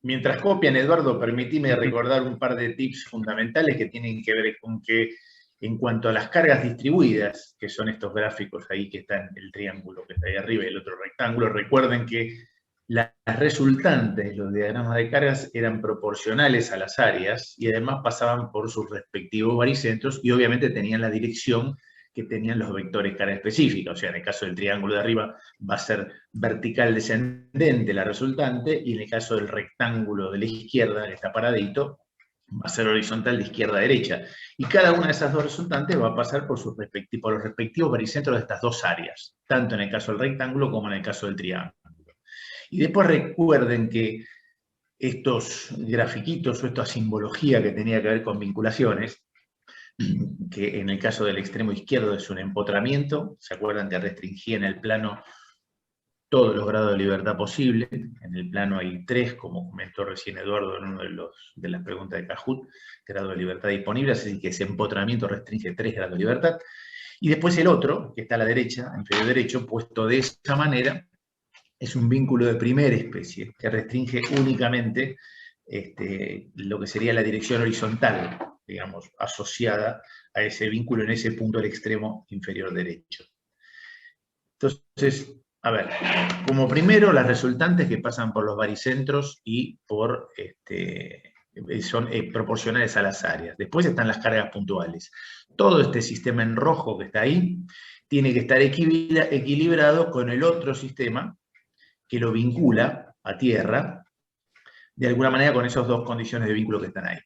Mientras copian, Eduardo, permitime recordar un par de tips fundamentales que tienen que ver con que, en cuanto a las cargas distribuidas, que son estos gráficos ahí que están, el triángulo que está ahí arriba y el otro rectángulo, recuerden que las resultantes, los diagramas de cargas, eran proporcionales a las áreas y además pasaban por sus respectivos baricentros y obviamente tenían la dirección que tenían los vectores carga específica. O sea, en el caso del triángulo de arriba va a ser vertical descendente la resultante, y en el caso del rectángulo de la izquierda, que está paradito, va a ser horizontal de izquierda a derecha. Y cada una de esas dos resultantes va a pasar por los respectivos baricentros de estas dos áreas, tanto en el caso del rectángulo como en el caso del triángulo. Y después recuerden que estos grafiquitos o esta simbología que tenía que ver con vinculaciones, que en el caso del extremo izquierdo es un empotramiento, ¿se acuerdan que restringía en el plano todos los grados de libertad posibles? En el plano hay 3, como comentó recién Eduardo en una de las preguntas de Kahoot, grado de libertad disponible, así que ese empotramiento restringe 3 grados de libertad. Y después el otro, que está a la derecha, inferior derecho, puesto de esa manera, es un vínculo de primera especie, que restringe únicamente lo que sería la dirección horizontal, digamos, asociada a ese vínculo en ese punto del extremo inferior derecho. Entonces, a ver, como primero, las resultantes que pasan por los baricentros y son proporcionales a las áreas. Después están las cargas puntuales. Todo este sistema en rojo que está ahí tiene que estar equilibrado con el otro sistema que lo vincula a tierra, de alguna manera con esas dos condiciones de vínculo que están ahí.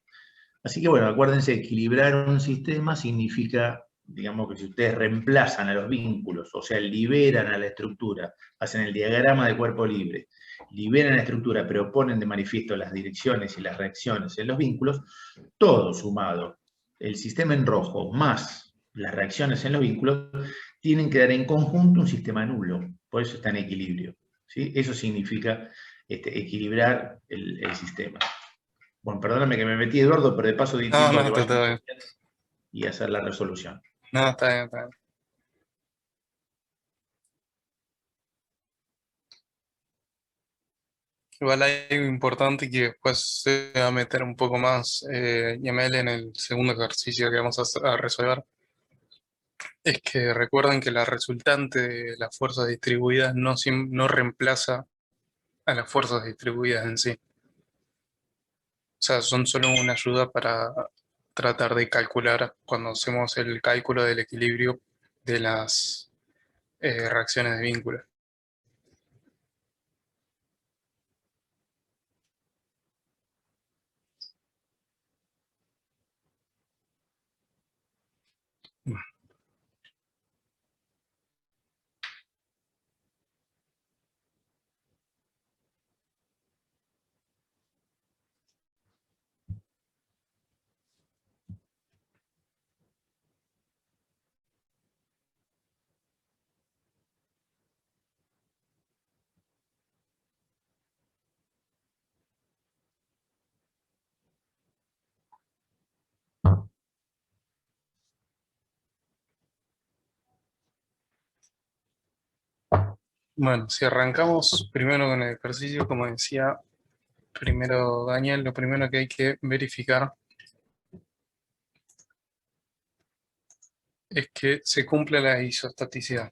Así que bueno, acuérdense, equilibrar un sistema significa, digamos, que si ustedes reemplazan a los vínculos, o sea, liberan a la estructura, hacen el diagrama de cuerpo libre, liberan a la estructura, pero ponen de manifiesto las direcciones y las reacciones en los vínculos, todo sumado, el sistema en rojo más las reacciones en los vínculos, tienen que dar en conjunto un sistema nulo, por eso está en equilibrio. ¿Sí? Eso significa equilibrar el sistema. Bueno, perdóname que me metí, Eduardo, pero de paso di tiempo a que está vayan bien. y hacer la resolución. No, está bien, está bien. Igual hay algo importante que después se va a meter un poco más YAML en el segundo ejercicio que vamos a resolver. Es que recuerden que la resultante de las fuerzas distribuidas no reemplaza a las fuerzas distribuidas en sí. O sea, son solo una ayuda para tratar de calcular cuando hacemos el cálculo del equilibrio de las reacciones de vínculo. Bueno, si arrancamos primero con el ejercicio, como decía primero Daniel, lo primero que hay que verificar es que se cumpla la isostaticidad.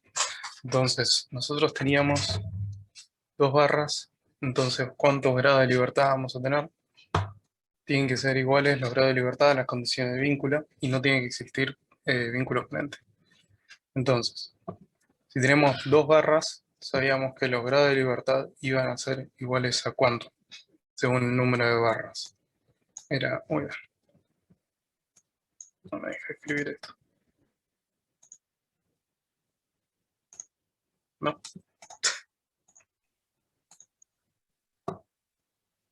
Entonces, nosotros teníamos dos barras, entonces, ¿cuántos grados de libertad vamos a tener? Tienen que ser iguales los grados de libertad a las condiciones de vínculo y no tiene que existir vínculo oponente. Entonces, si tenemos dos barras, sabíamos que los grados de libertad iban a ser iguales a ¿cuánto? Según el número de barras. Era, muy bien, no me deja escribir esto. No,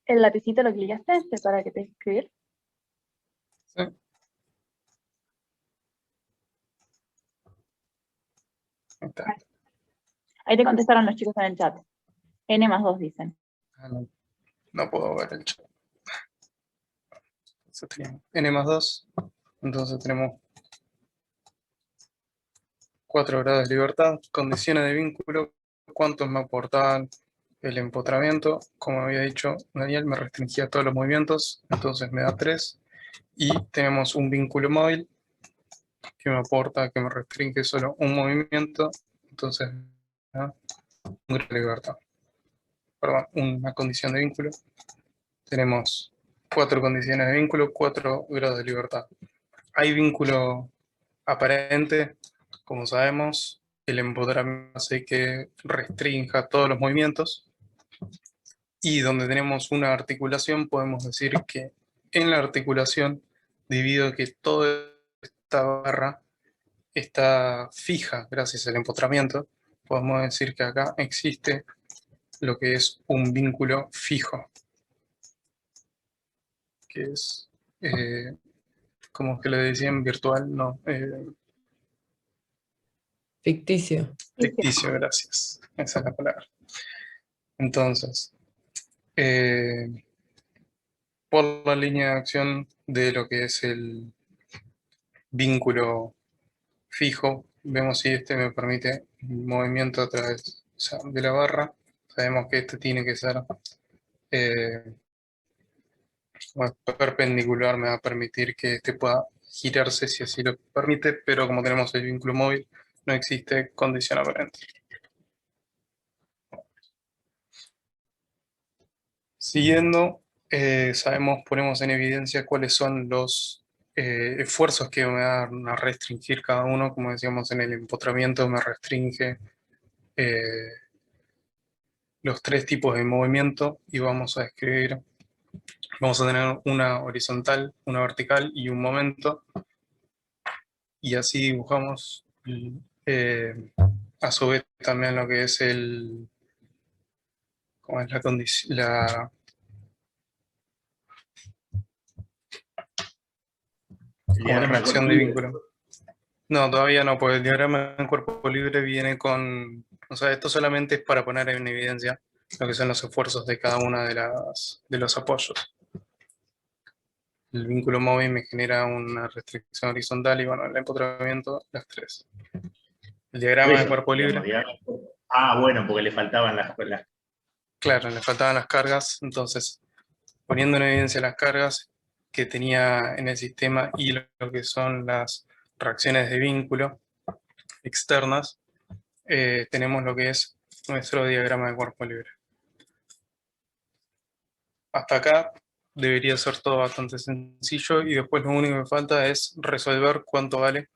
¿El lapicito lo clicaste para que te escribir? sí. Ahí está. Ahí te contestaron los chicos en el chat. N+2 dicen. Ah, no, no puedo ver el chat. Entonces teníamos N+2, entonces tenemos 4 grados de libertad, condiciones de vínculo, cuántos me aportaban el empotramiento, como había dicho Daniel, me restringía todos los movimientos, entonces me da 3. Y tenemos un vínculo móvil que me aporta, que me restringe solo un movimiento, entonces me da un grado de libertad. Perdón, una condición de vínculo. Tenemos 4 condiciones de vínculo, 4 grados de libertad. Hay vínculo aparente, como sabemos, el empoderamiento hace que restrinja todos los movimientos, y donde tenemos una articulación podemos decir que en la articulación, debido a que toda esta barra está fija gracias al empotramiento, podemos decir que acá existe lo que es un vínculo fijo, que es, como que le decían virtual, no, Ficticio. ficticio, gracias, esa es la palabra. Entonces, por la línea de acción de lo que es el vínculo fijo, vemos si este me permite movimiento a través, o sea, de la barra. Sabemos que este tiene que ser perpendicular, me va a permitir que este pueda girarse si así lo permite, pero como tenemos el vínculo móvil, no existe condición aparente. Siguiendo, ponemos en evidencia cuáles son los esfuerzos que me van a restringir cada uno. Como decíamos, en el empotramiento me restringe los 3 tipos de movimiento, y vamos a escribir, vamos a tener una horizontal, una vertical y un momento, y así dibujamos a su vez también lo que es ¿cómo es la condición? Como reacción de vínculo. No, todavía no, porque el diagrama en cuerpo libre viene con... O sea, esto solamente es para poner en evidencia lo que son los esfuerzos de cada una de los apoyos. El vínculo móvil me genera una restricción horizontal, y bueno, el empotramiento, las 3. El diagrama de cuerpo libre... Bueno, porque le faltaban las... Claro, le faltaban las cargas, entonces poniendo en evidencia las cargas que tenía en el sistema y lo que son las reacciones de vínculo externas, tenemos lo que es nuestro diagrama de cuerpo libre. Hasta acá debería ser todo bastante sencillo, y después lo único que falta es resolver cuánto vale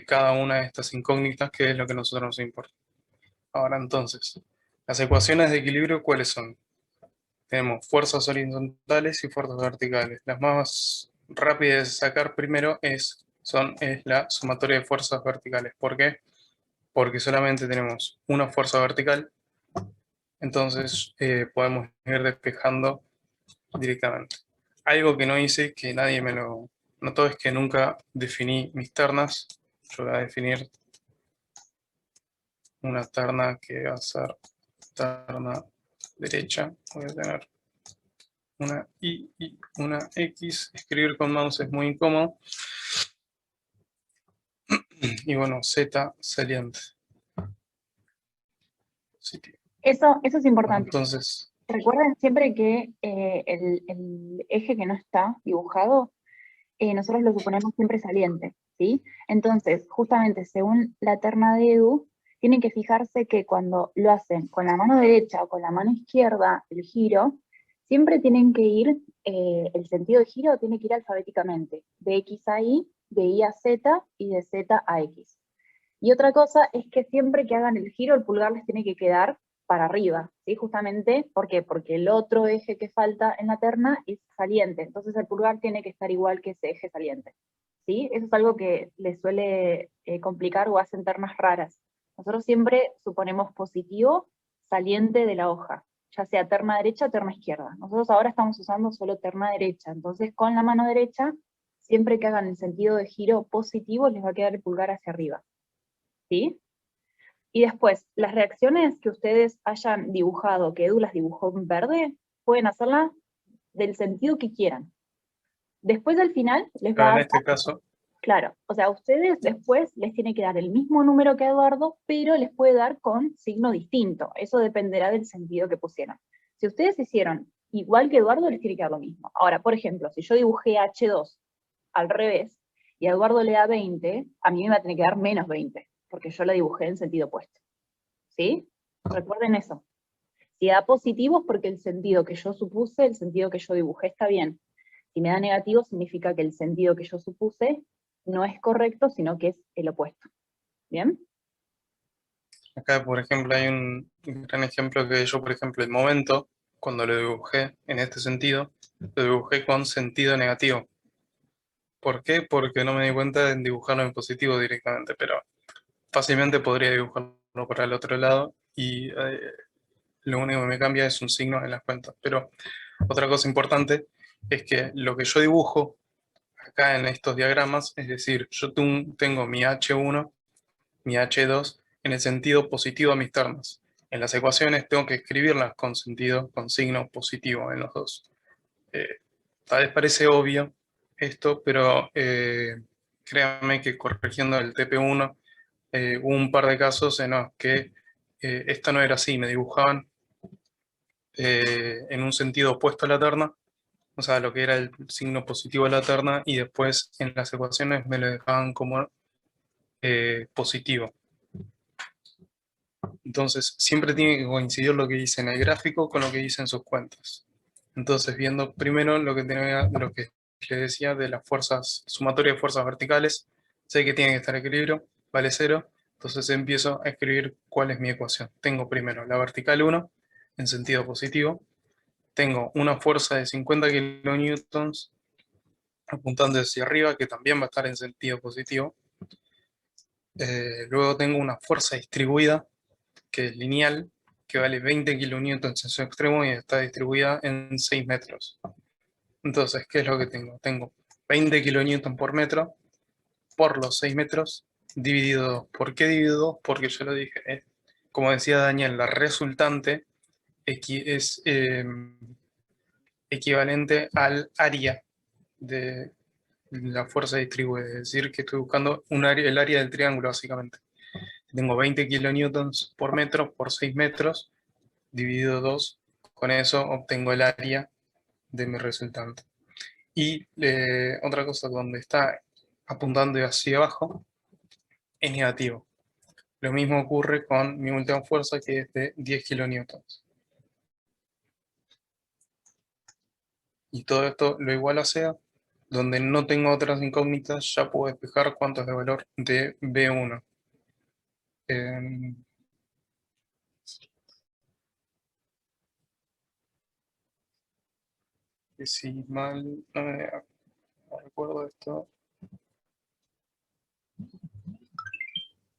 cada una de estas incógnitas, que es lo que a nosotros nos importa. Ahora entonces, las ecuaciones de equilibrio, ¿cuáles son? Tenemos fuerzas horizontales y fuerzas verticales. Las más rápidas de sacar primero es la sumatoria de fuerzas verticales. ¿Por qué? Porque solamente tenemos una fuerza vertical, entonces podemos ir despejando directamente. Algo que no hice, que nadie me lo notó, es que nunca definí mis ternas. Yo voy a definir una terna que va a ser terna derecha. Voy a tener una Y y una X. Escribir con mouse es muy incómodo. Y bueno, Z saliente. Eso es importante. Entonces, Recuerden siempre que el eje que no está dibujado, nosotros lo suponemos siempre saliente, ¿sí? Entonces, justamente según la terna de Edu, tienen que fijarse que cuando lo hacen con la mano derecha o con la mano izquierda, el giro, siempre tienen que ir, el sentido de giro tiene que ir alfabéticamente, de X a Y, de Y a Z y de Z a X. Y otra cosa es que siempre que hagan el giro, el pulgar les tiene que quedar para arriba, ¿sí? Justamente, ¿por qué? Porque el otro eje que falta en la terna es saliente, entonces el pulgar tiene que estar igual que ese eje saliente, ¿sí? Eso es algo que les suele complicar o hacen ternas raras. Nosotros siempre suponemos positivo saliente de la hoja, ya sea terna derecha o terna izquierda. Nosotros ahora estamos usando solo terna derecha, entonces con la mano derecha, siempre que hagan el sentido de giro positivo, les va a quedar el pulgar hacia arriba, ¿sí? Y después, las reacciones que ustedes hayan dibujado, que Edu las dibujó en verde, pueden hacerlas del sentido que quieran. Después al final les va en a... este caso, Claro, o sea, a ustedes después les tiene que dar el mismo número que a Eduardo, pero les puede dar con signo distinto. Eso dependerá del sentido que pusieron. Si ustedes hicieron igual que Eduardo, les tiene que dar lo mismo. Ahora, por ejemplo, si yo dibujé H2 al revés y a Eduardo le da 20, a mí me va a tener que dar menos 20, porque yo la dibujé en sentido opuesto. ¿Sí? Recuerden eso. Si da positivo es porque el sentido que yo supuse, el sentido que yo dibujé está bien. Si me da negativo, significa que el sentido que yo supuse no es correcto, sino que es el opuesto. ¿Bien? Acá, por ejemplo, hay un gran ejemplo que yo, por ejemplo, el momento, cuando lo dibujé en este sentido, lo dibujé con sentido negativo. ¿Por qué? Porque no me di cuenta de dibujarlo en positivo directamente, pero fácilmente podría dibujarlo para el otro lado y lo único que me cambia es un signo en las cuentas. Pero otra cosa importante es que lo que yo dibujo acá en estos diagramas, es decir, yo tengo mi H1, mi H2 en el sentido positivo a mis termas. En las ecuaciones tengo que escribirlas con sentido, con signo positivo en los dos. Tal vez parece obvio esto, pero créanme que corrigiendo el TP1 hubo un par de casos en los que esto no era así, me dibujaban en un sentido opuesto a la terna, o sea, lo que era el signo positivo de la terna, y después en las ecuaciones me lo dejaban como positivo. Entonces, siempre tiene que coincidir lo que dice en el gráfico con lo que dice en sus cuentas. Entonces, viendo primero lo que les decía de las fuerzas, sumatoria de fuerzas verticales, sé que tiene que estar equilibrio, vale 0, entonces empiezo a escribir cuál es mi ecuación. Tengo primero la vertical 1 en sentido positivo, tengo una fuerza de 50 kilonewtons apuntando hacia arriba, que también va a estar en sentido positivo. Luego tengo una fuerza distribuida, que es lineal, que vale 20 kilonewtons en su extremo y está distribuida en 6 metros. Entonces, ¿qué es lo que tengo? Tengo 20 kilonewtons por metro por los 6 metros dividido 2. ¿Por qué dividido 2? Porque yo lo dije, como decía Daniel, la resultante es equivalente al área de la fuerza distribuida, es decir, que estoy buscando el área del triángulo básicamente. Tengo 20 kilonewtons por metro por 6 metros, dividido 2, con eso obtengo el área de mi resultante. Y otra cosa, donde está apuntando hacia abajo, es negativo. Lo mismo ocurre con mi última fuerza, que es de 10 kilonewtons. Y todo esto lo igualo a cero, donde no tengo otras incógnitas, ya puedo despejar cuánto es el valor de B1. Si mal no recuerdo esto.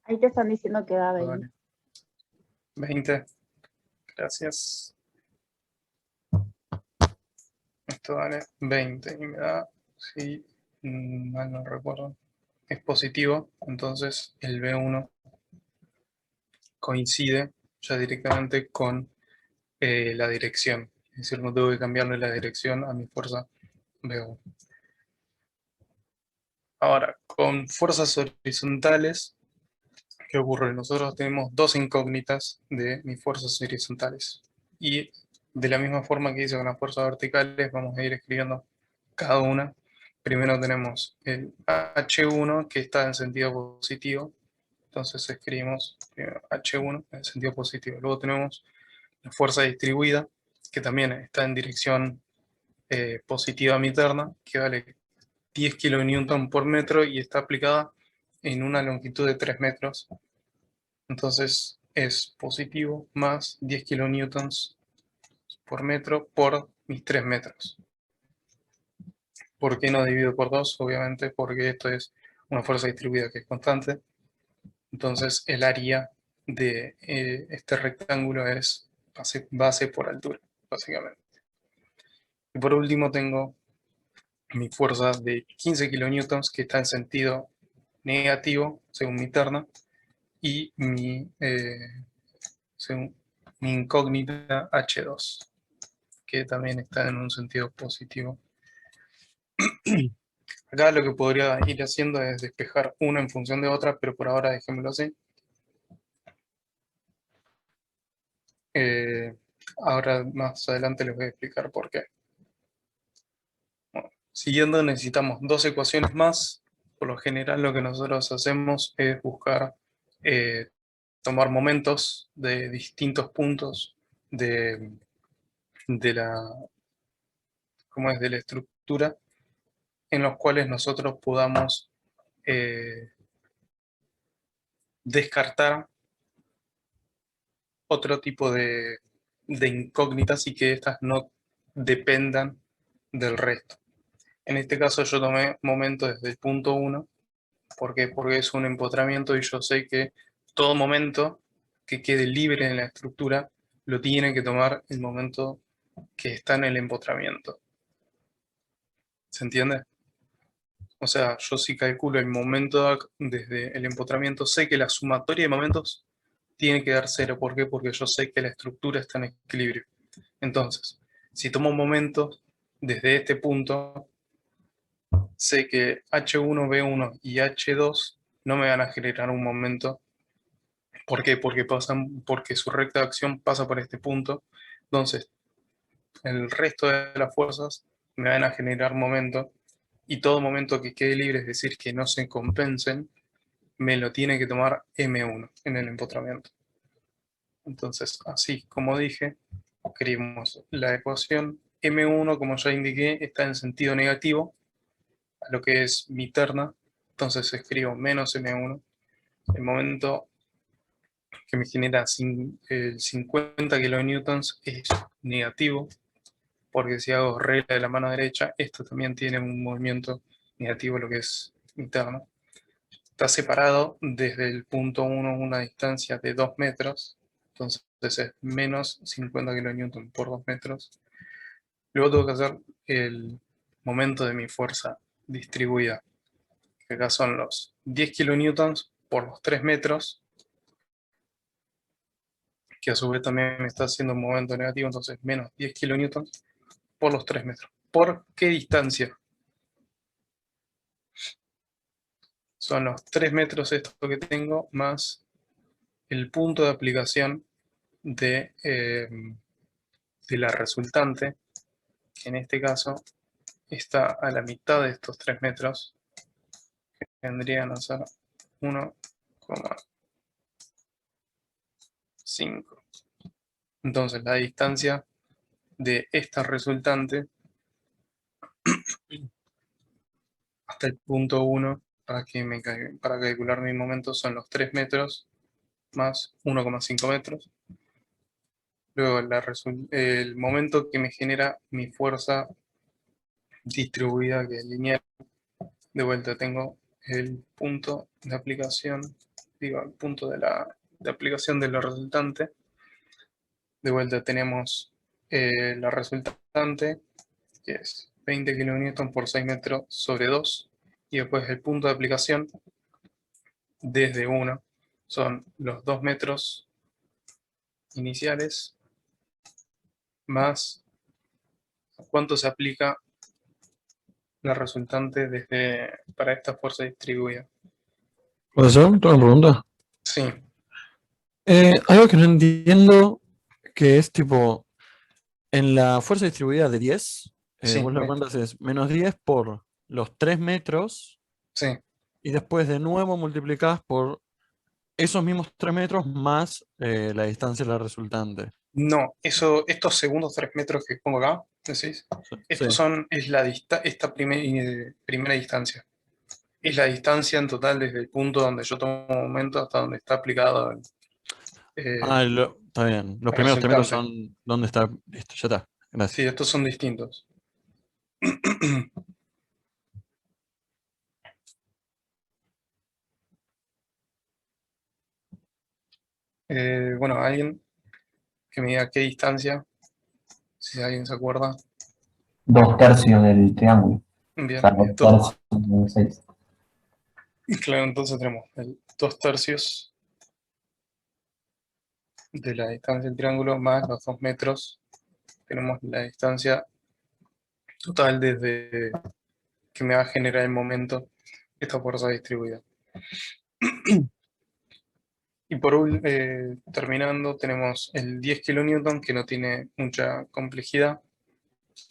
Ahí te están diciendo que da 20. Vale. 20. Gracias. Esto vale 20 y me da, si mal no recuerdo, es positivo, entonces el B1 coincide ya directamente con la dirección. Es decir, no tengo que cambiarle la dirección a mi fuerza B1. Ahora, con fuerzas horizontales, ¿qué ocurre? Nosotros tenemos dos incógnitas de mis fuerzas horizontales. Y de la misma forma que hice con las fuerzas verticales, vamos a ir escribiendo cada una. Primero tenemos el H1, que está en sentido positivo. Entonces escribimos primero H1 en sentido positivo. Luego tenemos la fuerza distribuida, que también está en dirección positiva miterna, que vale 10 kN por metro y está aplicada en una longitud de 3 metros. Entonces es positivo más 10 kN por metro por mis 3 metros. ¿Por qué no divido por 2? Obviamente porque esto es una fuerza distribuida que es constante. Entonces el área de este rectángulo es base por altura, básicamente. Y por último tengo mi fuerza de 15 kN, que está en sentido negativo, según mi terna, y según mi incógnita H2, que también está en un sentido positivo. Acá lo que podría ir haciendo es despejar una en función de otra, pero por ahora dejémoslo así. Ahora más adelante les voy a explicar por qué. Bueno, siguiendo necesitamos dos ecuaciones más. Por lo general lo que nosotros hacemos es buscar, tomar momentos de distintos puntos de, de la, ¿cómo es? De la estructura en los cuales nosotros podamos descartar otro tipo de incógnitas y que estas no dependan del resto. En este caso yo tomé momento desde el punto 1. ¿Por qué? Porque es un empotramiento y yo sé que todo momento que quede libre en la estructura lo tiene que tomar el momento que está en el empotramiento. ¿Se entiende? O sea, yo si calculo el momento desde el empotramiento, sé que la sumatoria de momentos tiene que dar 0. ¿Por qué? Porque yo sé que la estructura está en equilibrio. Entonces, si tomo momentos desde este punto, sé que H1, B1 y H2 no me van a generar un momento. ¿Por qué? Porque su recta de acción pasa por este punto. Entonces, el resto de las fuerzas me van a generar momento. Y todo momento que quede libre, es decir, que no se compensen, me lo tiene que tomar M1 en el empotramiento. Entonces, así como dije, escribimos la ecuación. M1, como ya indiqué, está en sentido negativo a lo que es mi terna. Entonces escribo menos M1. El momento que me genera el 50 kilonewtons es negativo, porque si hago regla de la mano derecha, esto también tiene un movimiento negativo, lo que es interno. Está separado desde el punto 1 una distancia de 2 metros, entonces es menos 50 kilonewtons por 2 metros. Luego tengo que hacer el momento de mi fuerza distribuida, que acá son los 10 kilonewtons por los 3 metros, que a su vez también me está haciendo un momento negativo, entonces menos 10 kilonewtons por los 3 metros. ¿Por qué distancia? Son los 3 metros esto que tengo, más el punto de aplicación de la resultante, que en este caso está a la mitad de estos 3 metros, que vendrían a ser 1,5. Entonces la distancia de esta resultante hasta el punto 1, para calcular mi momento, son los 3 metros más 1,5 metros. Luego el momento que me genera mi fuerza distribuida, que es lineal. De vuelta tengo el punto de aplicación, digo, el punto de aplicación de la resultante. De vuelta tenemos la resultante, que es 20 kN por 6 metros sobre 2. Y después el punto de aplicación desde 1 son los 2 metros iniciales más cuánto se aplica la resultante para esta fuerza distribuida. ¿Profesor? ¿Tengo una pregunta? Sí, Algo que no entiendo, que es tipo, en la fuerza distribuida de 10, sí, vos lo cuentas es menos 10 por los 3 metros sí. y después de nuevo multiplicás por esos mismos 3 metros más la distancia de la resultante. No, estos segundos 3 metros que pongo acá, decís, Sí. es esta primera distancia. Es la distancia en total desde el punto donde yo tomo un momento hasta donde está aplicado Está bien. Los el primeros 3 metros resultante. son dónde está. Listo, ya está. Sí, Gracias. estos son distintos. Bueno, alguien que me diga qué distancia, si alguien se acuerda. 2/3 del triángulo. O Bien, sea, 2/3 de 6. claro, entonces tenemos el 2/3 de la distancia del triángulo más los 2 metros. Tenemos la distancia total desde que me va a generar el momento esta fuerza distribuida. Y terminando, tenemos el 10 kN, que no tiene mucha complejidad,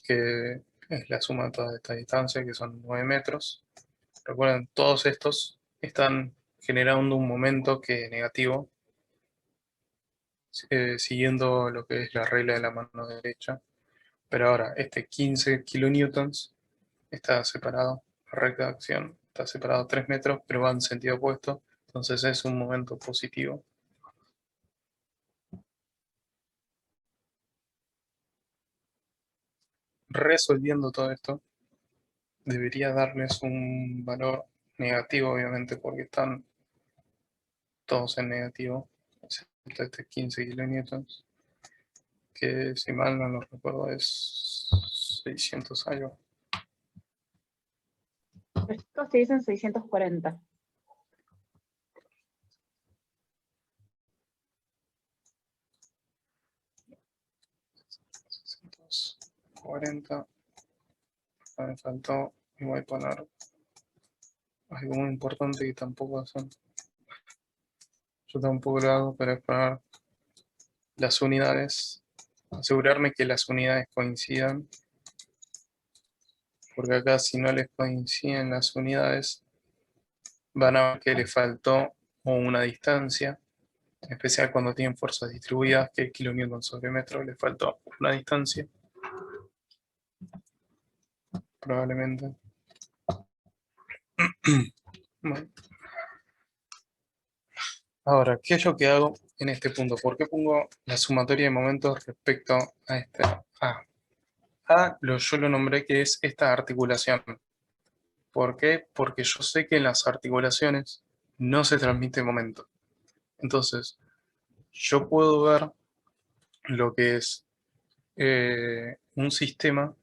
que es la suma de toda esta distancia, que son 9 metros. Recuerden, todos estos están generando un momento que es negativo, siguiendo lo que es la regla de la mano derecha. Pero ahora, este 15 kN está separado, la recta de acción está separado 3 metros, pero va en sentido opuesto, entonces es un momento positivo. Resolviendo todo esto, debería darles un valor negativo, obviamente, porque están todos en negativo, excepto este 15 kN, que si mal no lo recuerdo es 600 algo. Estos se dicen 640. $640. Me faltó, y voy a poner algo muy importante que tampoco hacen. Yo tampoco lo hago, pero es poner las unidades, asegurarme que las unidades coincidan, porque acá si no les coinciden las unidades, van a ver que les faltó una distancia, en especial cuando tienen fuerzas distribuidas, que el kilonewton sobre metro les faltó una distancia, probablemente. Bueno. Ahora, ¿qué es lo que hago en este punto? ¿Por qué pongo la sumatoria de momentos respecto a este A? Yo lo nombré que es esta articulación. ¿Por qué? Porque yo sé que en las articulaciones no se transmite momento. Entonces, yo puedo ver lo que es un sistema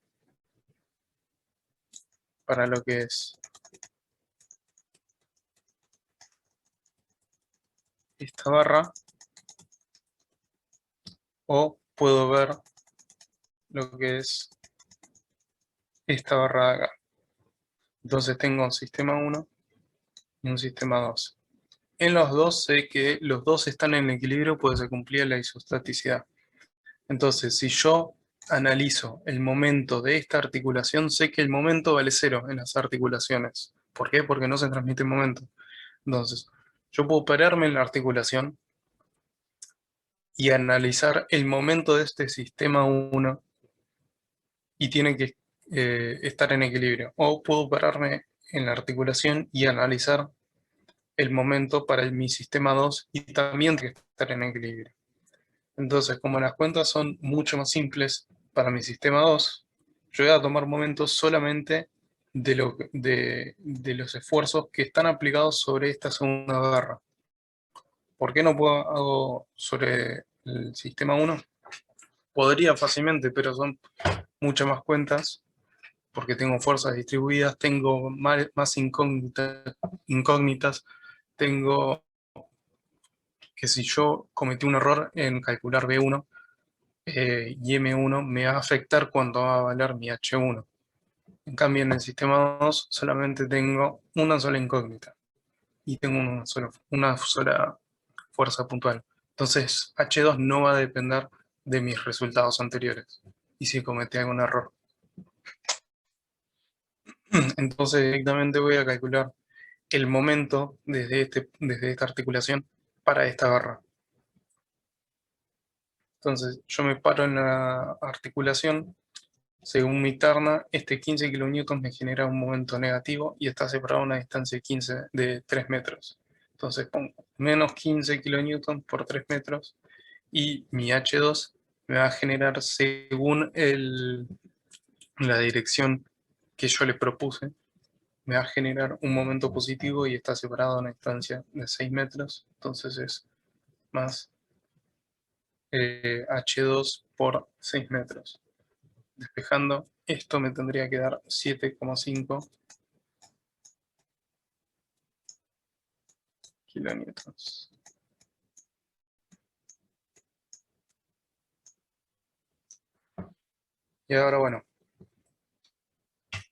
para lo que es esta barra, o puedo ver lo que es esta barra de acá. Entonces tengo un sistema 1 y un sistema 2. En los dos sé que los dos están en equilibrio, pues se cumplía la isostaticidad. Entonces, si yo analizo el momento de esta articulación, sé que el momento vale 0 en las articulaciones. ¿Por qué? Porque no se transmite momento. Entonces, yo puedo pararme en la articulación y analizar el momento de este sistema 1 y tiene que estar en equilibrio. O puedo pararme en la articulación y analizar el momento para mi sistema 2 y también tiene que estar en equilibrio. Entonces, como las cuentas son mucho más simples para mi sistema 2, yo voy a tomar momentos solamente de los esfuerzos que están aplicados sobre esta segunda barra. ¿Por qué no puedo hago sobre el sistema 1? Podría fácilmente, pero son muchas más cuentas, porque tengo fuerzas distribuidas, tengo más incógnitas, tengo que si yo cometí un error en calcular B1, y M1 me va a afectar cuando va a valer mi H1. En cambio, en el sistema 2 solamente tengo una sola incógnita y tengo una sola fuerza puntual. Entonces, H2 no va a depender de mis resultados anteriores y si cometí algún error. Entonces, directamente voy a calcular el momento desde esta articulación para esta barra. Entonces, yo me paro en la articulación. Según mi terna, este 15 kN me genera un momento negativo y está separado a una distancia de 3 metros. Entonces pongo menos 15 kN por 3 metros y mi H2 me va a generar, según la dirección que yo le propuse, me va a generar un momento positivo y está separado a una distancia de 6 metros. Entonces es más H2 por 6 metros. Despejando, esto me tendría que dar 7,5 kilonewtons. Y ahora, bueno,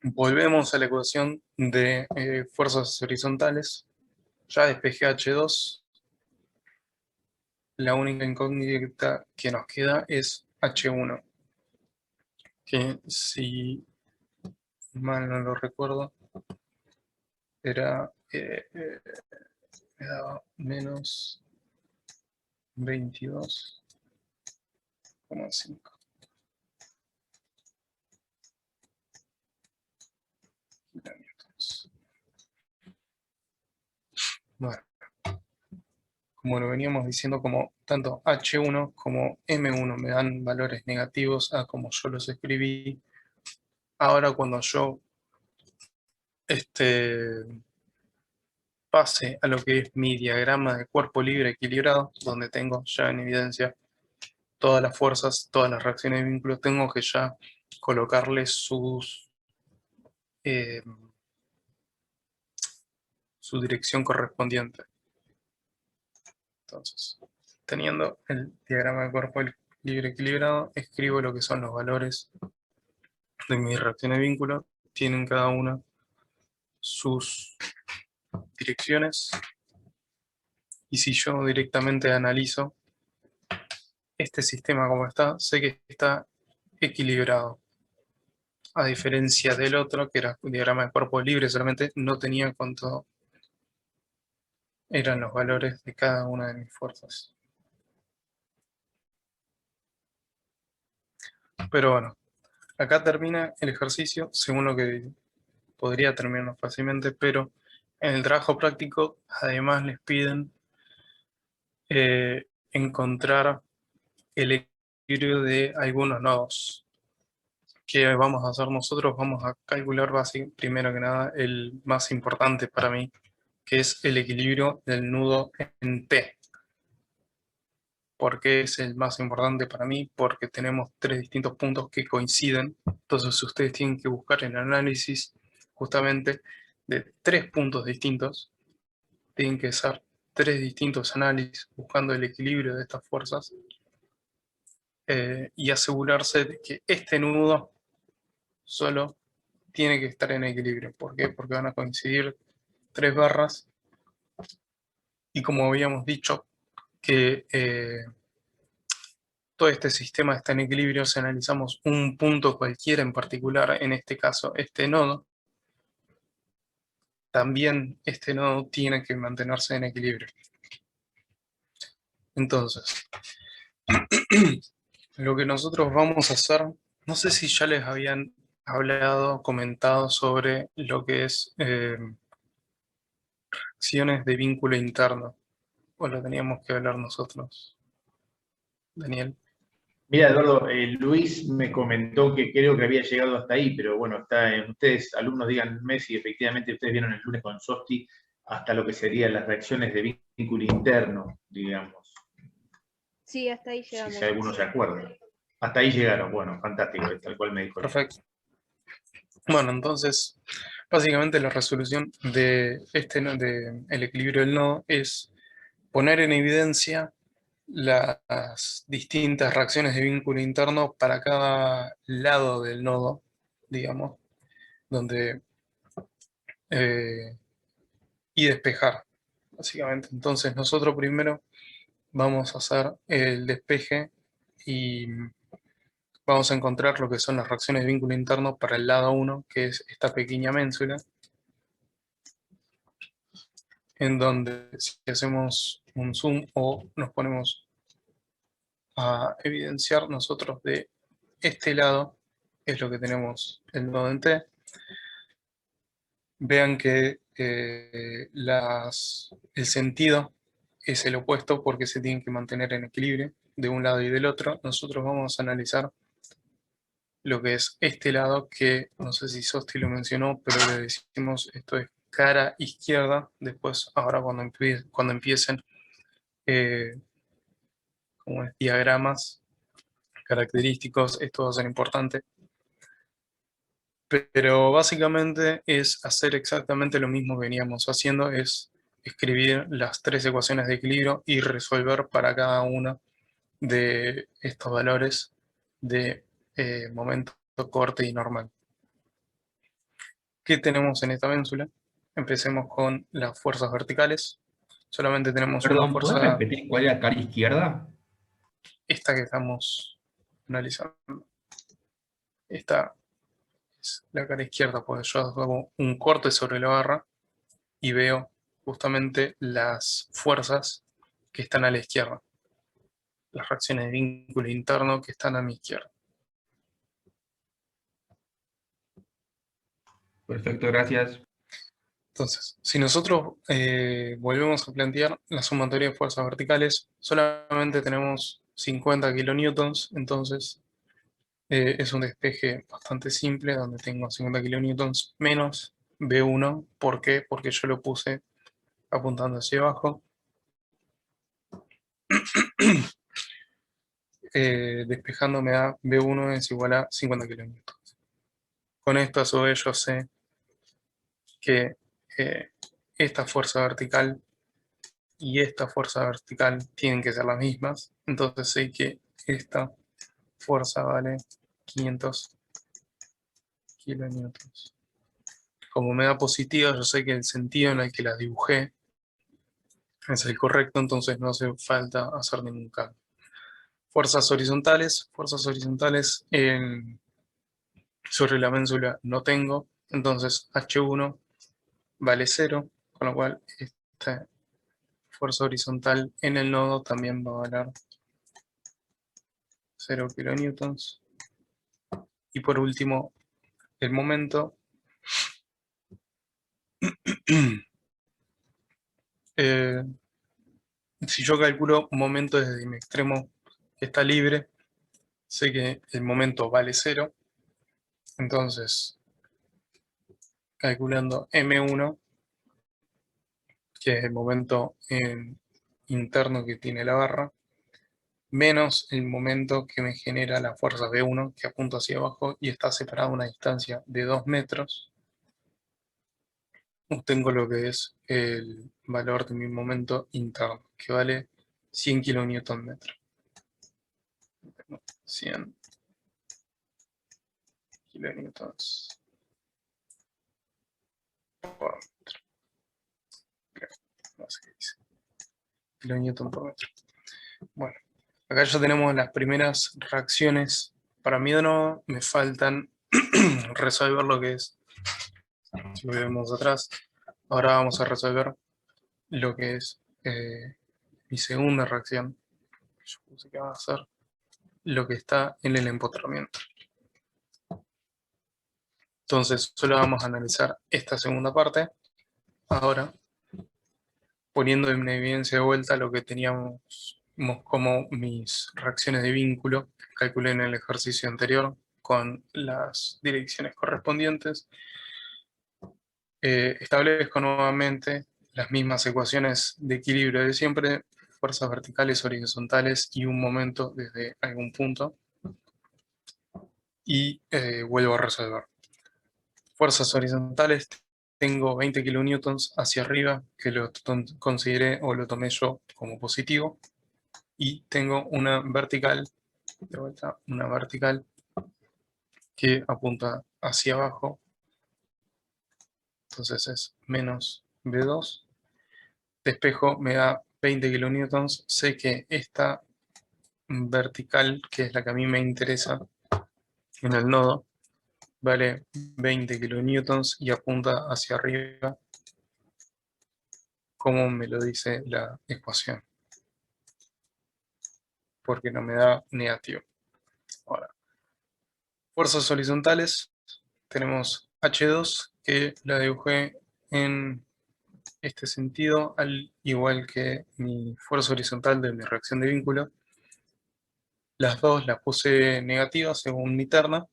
Volvemos a la ecuación de fuerzas horizontales. Ya despejé H2. La única incógnita que nos queda es H1. Que si mal no lo recuerdo, era me daba menos 22,5. Bueno, como lo veníamos diciendo, como tanto H1 como M1 me dan valores negativos a como yo los escribí, ahora cuando yo pase a lo que es mi diagrama de cuerpo libre equilibrado, donde tengo ya en evidencia todas las fuerzas, todas las reacciones de vínculo, tengo que ya colocarle su dirección correspondiente. Entonces, teniendo el diagrama de cuerpo libre equilibrado, escribo lo que son los valores de mis reacciones de vínculo. Tienen cada una sus direcciones. Y si yo directamente analizo este sistema como está, sé que está equilibrado. A diferencia del otro, que era un diagrama de cuerpo libre, solamente no tenía cuánto eran los valores de cada una de mis fuerzas. Pero bueno, acá termina el ejercicio, según lo que podría terminar fácilmente, pero en el trabajo práctico además les piden encontrar el equilibrio de algunos nodos. ¿Qué vamos a hacer nosotros? Vamos a calcular primero que nada el más importante para mí, que es el equilibrio del nudo en T. ¿Por qué es el más importante para mí? Porque tenemos tres distintos puntos que coinciden. Entonces ustedes tienen que buscar el análisis justamente de tres puntos distintos. Tienen que ser tres distintos análisis buscando el equilibrio de estas fuerzas y asegurarse de que este nudo solo tiene que estar en equilibrio. ¿Por qué? Porque van a coincidir tres barras y como habíamos dicho que todo este sistema está en equilibrio si analizamos un punto cualquiera en particular, en este caso este nodo, también este nodo tiene que mantenerse en equilibrio. Entonces, lo que nosotros vamos a hacer, no sé si ya les habían hablado, comentado sobre lo que es reacciones de vínculo interno, o lo teníamos que hablar nosotros, Daniel. Mira, Eduardo, Luis me comentó que creo que había llegado hasta ahí, pero bueno, está en ustedes, alumnos, díganme si efectivamente ustedes vieron el lunes con Sosti hasta lo que serían las reacciones de vínculo interno, digamos. Sí, hasta ahí llegamos. Si alguno se acuerda. Hasta ahí llegaron, bueno, fantástico, tal cual me dijo. Perfecto. Bueno, entonces, básicamente la resolución de el equilibrio del nodo es poner en evidencia las distintas reacciones de vínculo interno para cada lado del nodo, digamos, donde y despejar, básicamente. Entonces nosotros primero vamos a hacer el despeje y vamos a encontrar lo que son las reacciones de vínculo interno para el lado 1, que es esta pequeña ménsula, en donde si hacemos un zoom o nos ponemos a evidenciar nosotros de este lado, es lo que tenemos el nodo en T. Vean que el sentido es el opuesto porque se tienen que mantener en equilibrio de un lado y del otro. Nosotros vamos a analizar lo que es este lado, que no sé si Sosti lo mencionó, pero le decimos esto es cara izquierda. Después, ahora cuando empiecen como es, diagramas característicos, esto va a ser importante. Pero básicamente es hacer exactamente lo mismo que veníamos haciendo, es escribir las tres ecuaciones de equilibrio y resolver para cada uno de estos valores de momento, corte y normal. ¿Qué tenemos en esta ménsula? Empecemos con las fuerzas verticales. Solamente tenemos una Perdón, ¿puedes fuerza, repetir cuál era cara izquierda? esta que estamos analizando. Esta es la cara izquierda, porque yo hago un corte sobre la barra y veo justamente las fuerzas que están a la izquierda. Las reacciones de vínculo interno que están a mi izquierda. Perfecto, gracias. Entonces, si nosotros volvemos a plantear la sumatoria de fuerzas verticales, solamente tenemos 50 kilonewtons, entonces es un despeje bastante simple, donde tengo 50 kilonewtons menos B1. ¿Por qué? Porque yo lo puse apuntando hacia abajo. Despejando me da B1 es igual a 50 kilonewtons. Con esto a su vez yo sé que esta fuerza vertical y esta fuerza vertical tienen que ser las mismas, entonces sé que esta fuerza vale 500 kilonewtons. Como me da positiva, yo sé que el sentido en el que las dibujé es el correcto, entonces no hace falta hacer ningún cambio. Fuerzas horizontales sobre la ménsula no tengo, entonces H1 vale 0, con lo cual esta fuerza horizontal en el nodo también va a valer 0 kilonewtons. Y por último, el momento. Si yo calculo un momento desde mi extremo que está libre, sé que el momento vale 0. Entonces, calculando M1, que es el momento interno que tiene la barra, menos el momento que me genera la fuerza B1, que apunta hacia abajo y está separada a una distancia de 2 metros, obtengo lo que es el valor de mi momento interno, que vale 100 kilonewton metro. 100 kilonewtons por metro. No sé qué dice. Kilonewton por metro. Bueno, acá ya tenemos las primeras reacciones. Para mí no me faltan resolver lo que es. Si volvemos atrás, ahora vamos a resolver lo que es mi segunda reacción. Yo puse que va a ser lo que está en el empotramiento. Entonces, solo vamos a analizar esta segunda parte. Ahora, poniendo en evidencia de vuelta lo que teníamos como mis reacciones de vínculo, calculé en el ejercicio anterior con las direcciones correspondientes. Establezco nuevamente las mismas ecuaciones de equilibrio de siempre, fuerzas verticales, horizontales y un momento desde algún punto. Y vuelvo a resolver. Fuerzas horizontales, tengo 20 kilonewtons hacia arriba, que lo consideré o lo tomé yo como positivo. Y tengo una vertical, de vuelta, una vertical que apunta hacia abajo. Entonces es menos B2. Despejo me da 20 kilonewtons. Sé que esta vertical, que es la que a mí me interesa en el nodo, vale 20 kilonewtons y apunta hacia arriba, como me lo dice la ecuación, porque no me da negativo. Ahora, fuerzas horizontales, tenemos H2, que la dibujé en este sentido, al igual que mi fuerza horizontal de mi reacción de vínculo. Las dos las puse negativas según mi terna.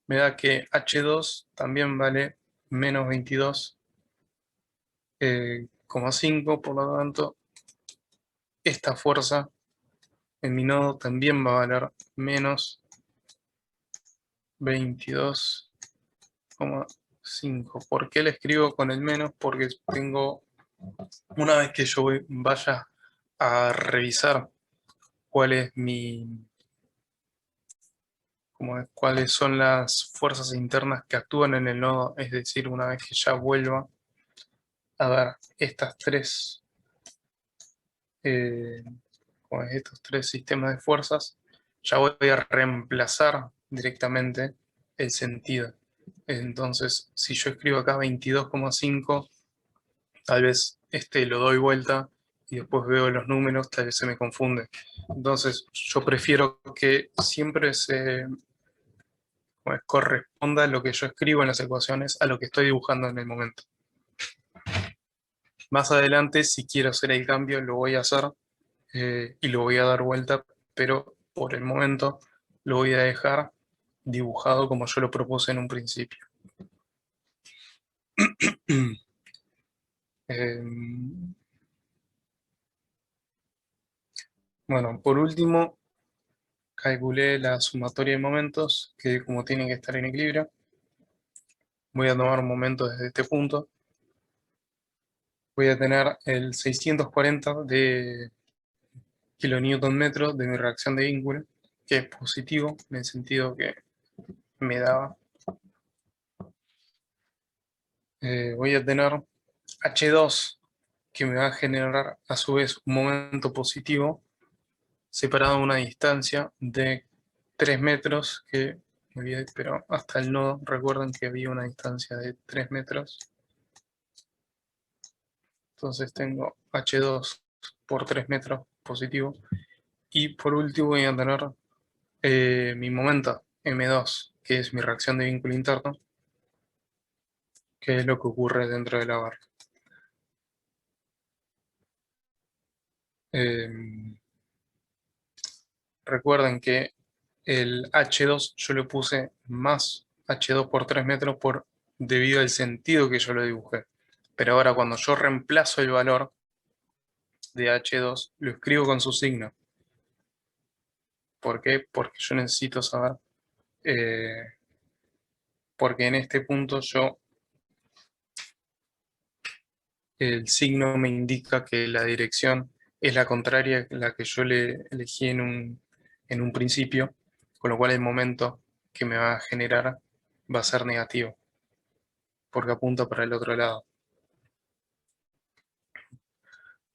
Me da que H2 también vale menos 22,5, por lo tanto, esta fuerza en mi nodo también va a valer menos 22,5. ¿Por qué le escribo con el menos? Porque tengo, una vez que yo vaya a revisar cuál es mi como de cuáles son las fuerzas internas que actúan en el nodo, es decir, una vez que ya vuelva a ver estas tres, como estos tres sistemas de fuerzas, ya voy a reemplazar directamente el sentido. Entonces, si yo escribo acá 22,5, tal vez lo doy vuelta y después veo los números, tal vez se me confunde. Entonces, yo prefiero que siempre se corresponda lo que yo escribo en las ecuaciones a lo que estoy dibujando en el momento. Más adelante, si quiero hacer el cambio, lo voy a hacer y lo voy a dar vuelta, pero por el momento lo voy a dejar dibujado como yo lo propuse en un principio. Bueno, por último, calculé la sumatoria de momentos, que como tienen que estar en equilibrio. Voy a tomar un momento desde este punto. Voy a tener el 640 de kilonewton metro de mi reacción de vínculo, que es positivo en el sentido que me daba. Voy a tener H2, que me va a generar a su vez un momento positivo, separado a una distancia de 3 metros, que me olvidé, pero hasta el nodo, recuerden que había una distancia de 3 metros. Entonces tengo H2 por 3 metros positivo. Y por último voy a tener mi momento M2, que es mi reacción de vínculo interno, que es lo que ocurre dentro de la barra. Recuerden que el H2 yo le puse más H2 por 3 metros debido al sentido que yo lo dibujé. Pero ahora cuando yo reemplazo el valor de H2, lo escribo con su signo. ¿Por qué? Porque yo necesito saber, porque en este punto el signo me indica que la dirección es la contraria a la que yo le elegí en un principio, con lo cual el momento que me va a generar va a ser negativo, porque apunta para el otro lado.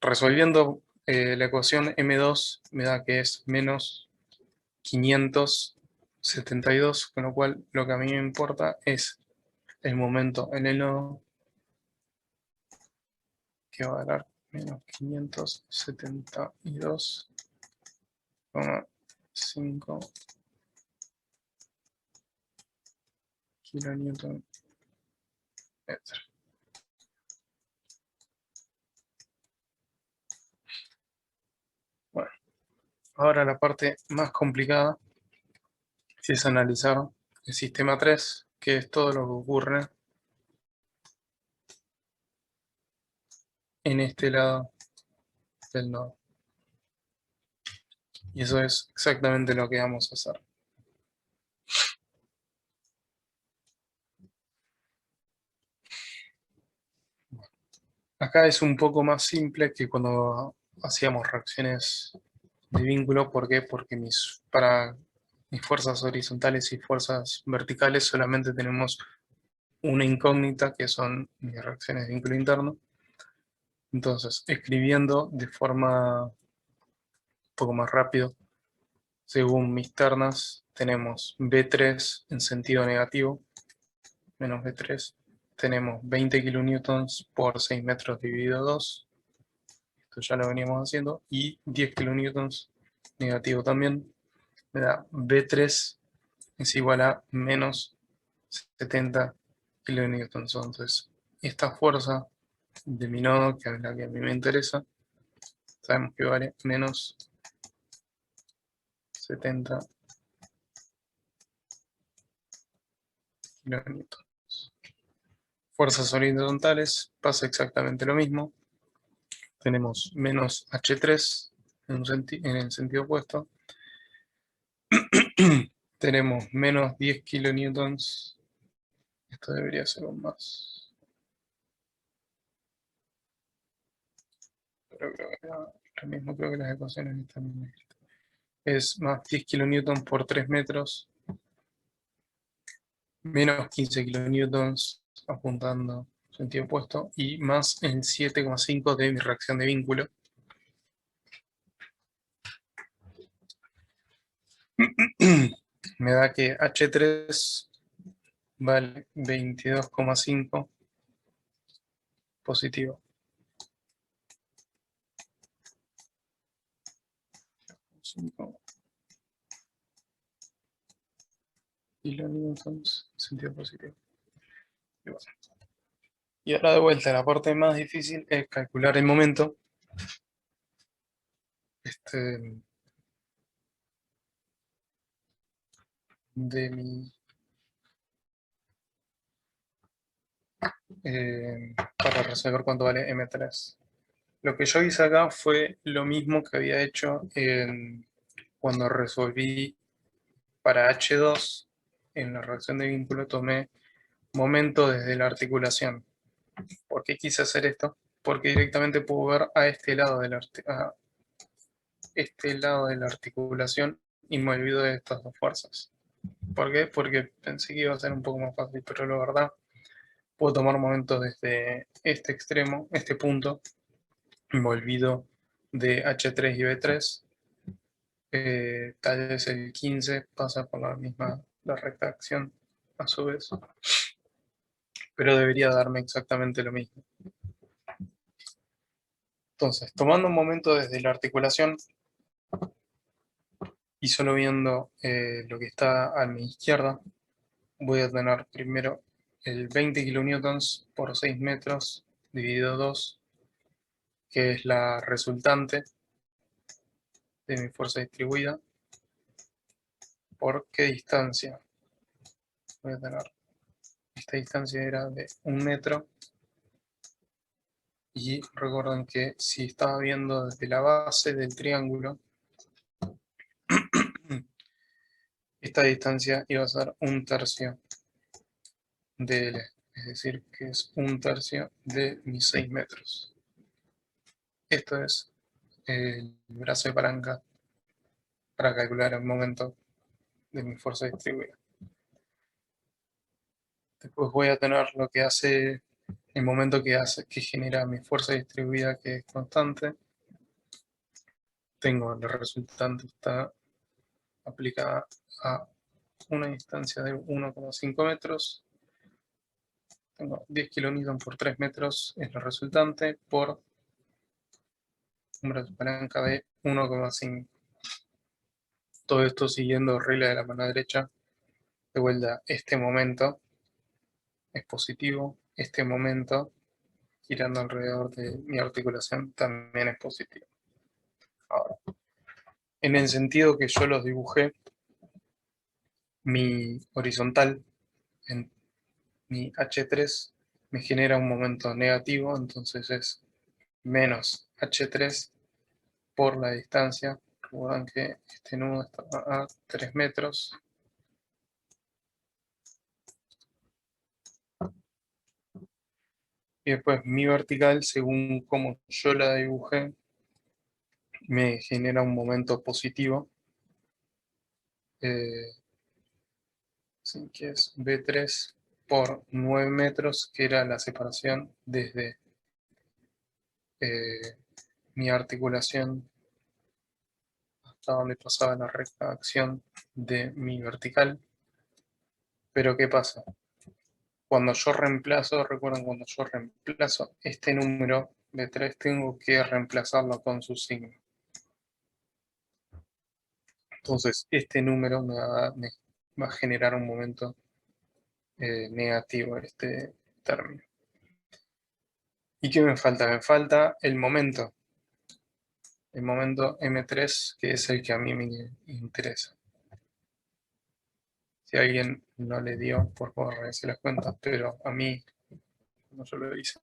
Resolviendo la ecuación M2 me da que es menos 572, con lo cual lo que a mí me importa es el momento en el nodo, que va a dar menos 572,5 kilonewton metro. Bueno, ahora la parte más complicada es analizar el sistema 3, que es todo lo que ocurre en este lado del nodo. Y eso es exactamente lo que vamos a hacer. Acá es un poco más simple que cuando hacíamos reacciones de vínculo. ¿Por qué? Porque para mis fuerzas horizontales y fuerzas verticales solamente tenemos una incógnita, que son mis reacciones de vínculo interno. Entonces, escribiendo de forma un poco más rápido, según mis ternas, tenemos B3 en sentido negativo, menos B3. Tenemos 20 kilonewtons por 6 metros dividido 2. Esto ya lo veníamos haciendo. Y 10 kilonewtons negativo también. Me da B3 es igual a menos 70 kilonewtons. Entonces, esta fuerza de mi nodo, que es la que a mí me interesa, sabemos que vale menos 70 kilonewtons. Fuerzas horizontales, pasa exactamente lo mismo. Tenemos menos H3 en el sentido opuesto. Tenemos menos 10 kilonewtons. Esto debería ser un más. Pero creo que lo mismo, creo que las ecuaciones están bien. Es más 10 kilonewtons por 3 metros menos 15 kilonewtons apuntando sentido opuesto y más el 7,5 de mi reacción de vínculo. Me da que H3 vale 22,5 positivo. Kilonewtons, sentido positivo. Y bueno. Y ahora de vuelta, la parte más difícil es calcular el momento. De mi para resolver cuánto vale M3. Lo que yo hice acá fue lo mismo que había hecho cuando resolví para H2 en la reacción de vínculo. Tomé momento desde la articulación. ¿Por qué quise hacer esto? Porque directamente puedo ver a este lado de la articulación y me olvido de estas dos fuerzas. ¿Por qué? Porque pensé que iba a ser un poco más fácil, pero la verdad puedo tomar momentos desde este extremo, este punto, y me olvido de H3 y B3. Tal vez el 15 pasa por la recta acción a su vez, pero debería darme exactamente lo mismo. Entonces, tomando un momento desde la articulación y solo viendo lo que está a mi izquierda, voy a tener primero el 20 kilonewtons por 6 metros dividido 2, que es la resultante de mi fuerza distribuida. ¿Por qué distancia? Voy a tener, esta distancia era de 1 metro. Y recuerden que si estaba viendo desde la base del triángulo, esta distancia iba a ser 1/3 de L, es decir, que es 1/3 de mis 6 metros. Esto es el brazo de palanca para calcular el momento de mi fuerza distribuida. Después voy a tener lo que hace el momento que genera mi fuerza distribuida, que es constante. Tengo la resultante, está aplicada a una distancia de 1,5 metros. Tengo 10 kilonewtons por 3 metros, es la resultante, por un brazo de palanca de 1,5. Todo esto siguiendo regla de la mano derecha. De vuelta, este momento es positivo, este momento girando alrededor de mi articulación también es positivo. Ahora, en el sentido que yo los dibujé, mi horizontal en mi H3 me genera un momento negativo, entonces es menos H3 por la distancia. Recuerden que este nudo está a 3 metros. Y después mi vertical, según como yo la dibujé, me genera un momento positivo. Así que es B3 por 9 metros, que era la separación desde mi articulación hasta donde pasaba la recta acción de mi vertical. Pero ¿qué pasa? Cuando yo reemplazo, recuerden, cuando yo reemplazo este número B3, tengo que reemplazarlo con su signo. Entonces, este número me va a generar un momento negativo, este término. ¿Y qué me falta? Me falta el momento M3, que es el que a mí me interesa. Si a alguien no le dio, por favor, revise las cuentas, pero a mí, como yo lo hice,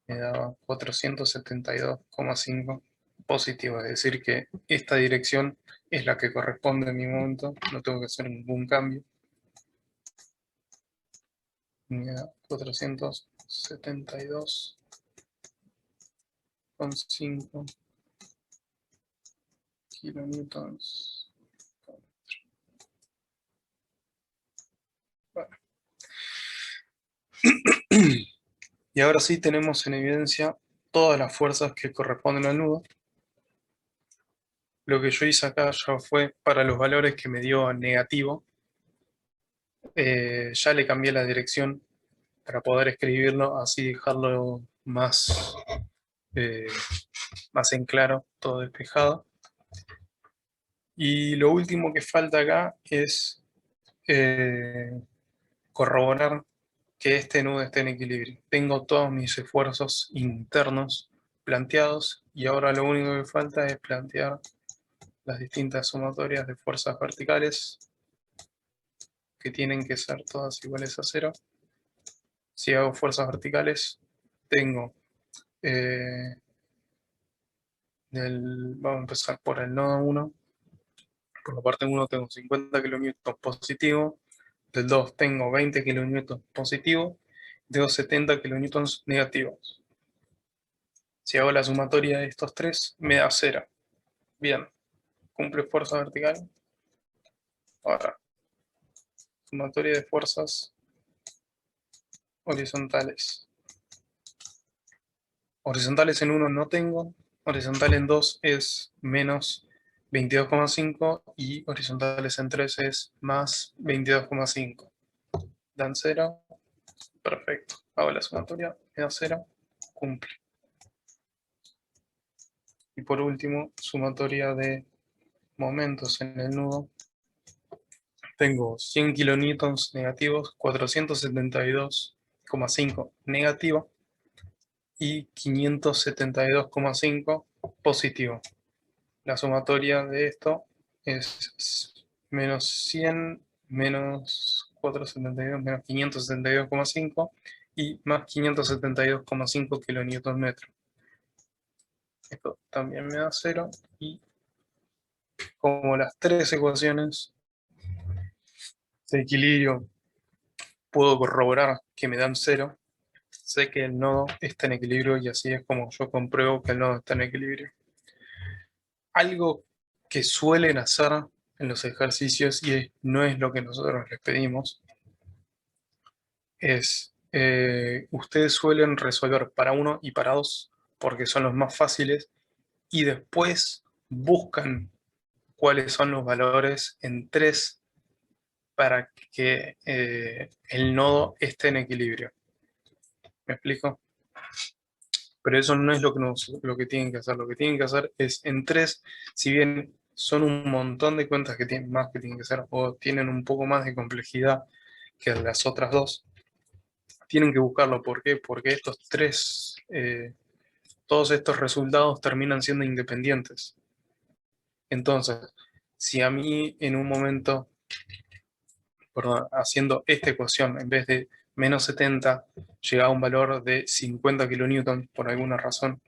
me daba 472,5 positivo, es decir que esta dirección es la que corresponde a mi momento, no tengo que hacer ningún cambio. Me da 472,5 kilonewtons. Y ahora sí tenemos en evidencia todas las fuerzas que corresponden al nudo. Lo que yo hice acá ya fue para los valores que me dio negativo. Ya le cambié la dirección para poder escribirlo, así dejarlo más, eh, más en claro, todo despejado. Y lo último que falta acá es corroborar que este nudo esté en equilibrio. Tengo todos mis esfuerzos internos planteados y ahora lo único que falta es plantear las distintas sumatorias de fuerzas verticales que tienen que ser todas iguales a 0. Si hago fuerzas verticales, tengo vamos a empezar por el nodo 1. Por la parte 1 tengo 50 kN positivo, del 2 tengo 20 kN positivo, tengo 70 kN negativos. Si hago la sumatoria de estos tres, me da 0. Bien, cumple fuerza vertical. Ahora, sumatoria de fuerzas horizontales. Horizontales en 1 no tengo, horizontal en 2 es menos 22,5 y horizontales en 3 es más 22,5. Dan 0, perfecto. Hago la sumatoria, me da 0, cumple. Y por último, sumatoria de momentos en el nudo. Tengo 100 kilonewtons negativos, 472,5 negativo y 572,5 positivo. La sumatoria de esto es menos 100, menos 472, menos 572,5 y más 572,5 kilonewton metro. Esto también me da 0 y como las tres ecuaciones de equilibrio puedo corroborar que me dan 0, sé que el nodo está en equilibrio y así es como yo compruebo que el nodo está en equilibrio. Algo que suelen hacer en los ejercicios, y no es lo que nosotros les pedimos, es ustedes suelen resolver para 1 y para 2 porque son los más fáciles y después buscan cuáles son los valores en 3 para que el nodo esté en equilibrio. ¿Me explico? Pero eso no es lo que tienen que hacer. Lo que tienen que hacer es en 3, si bien son un montón de cuentas que tienen más que tienen que hacer o tienen un poco más de complejidad que las otras dos, tienen que buscarlo. ¿Por qué? Porque estos tres, todos estos resultados terminan siendo independientes. Entonces, si a mí en un momento, perdón, haciendo esta ecuación, en vez de menos 70, llega a un valor de 50 kN por alguna razón,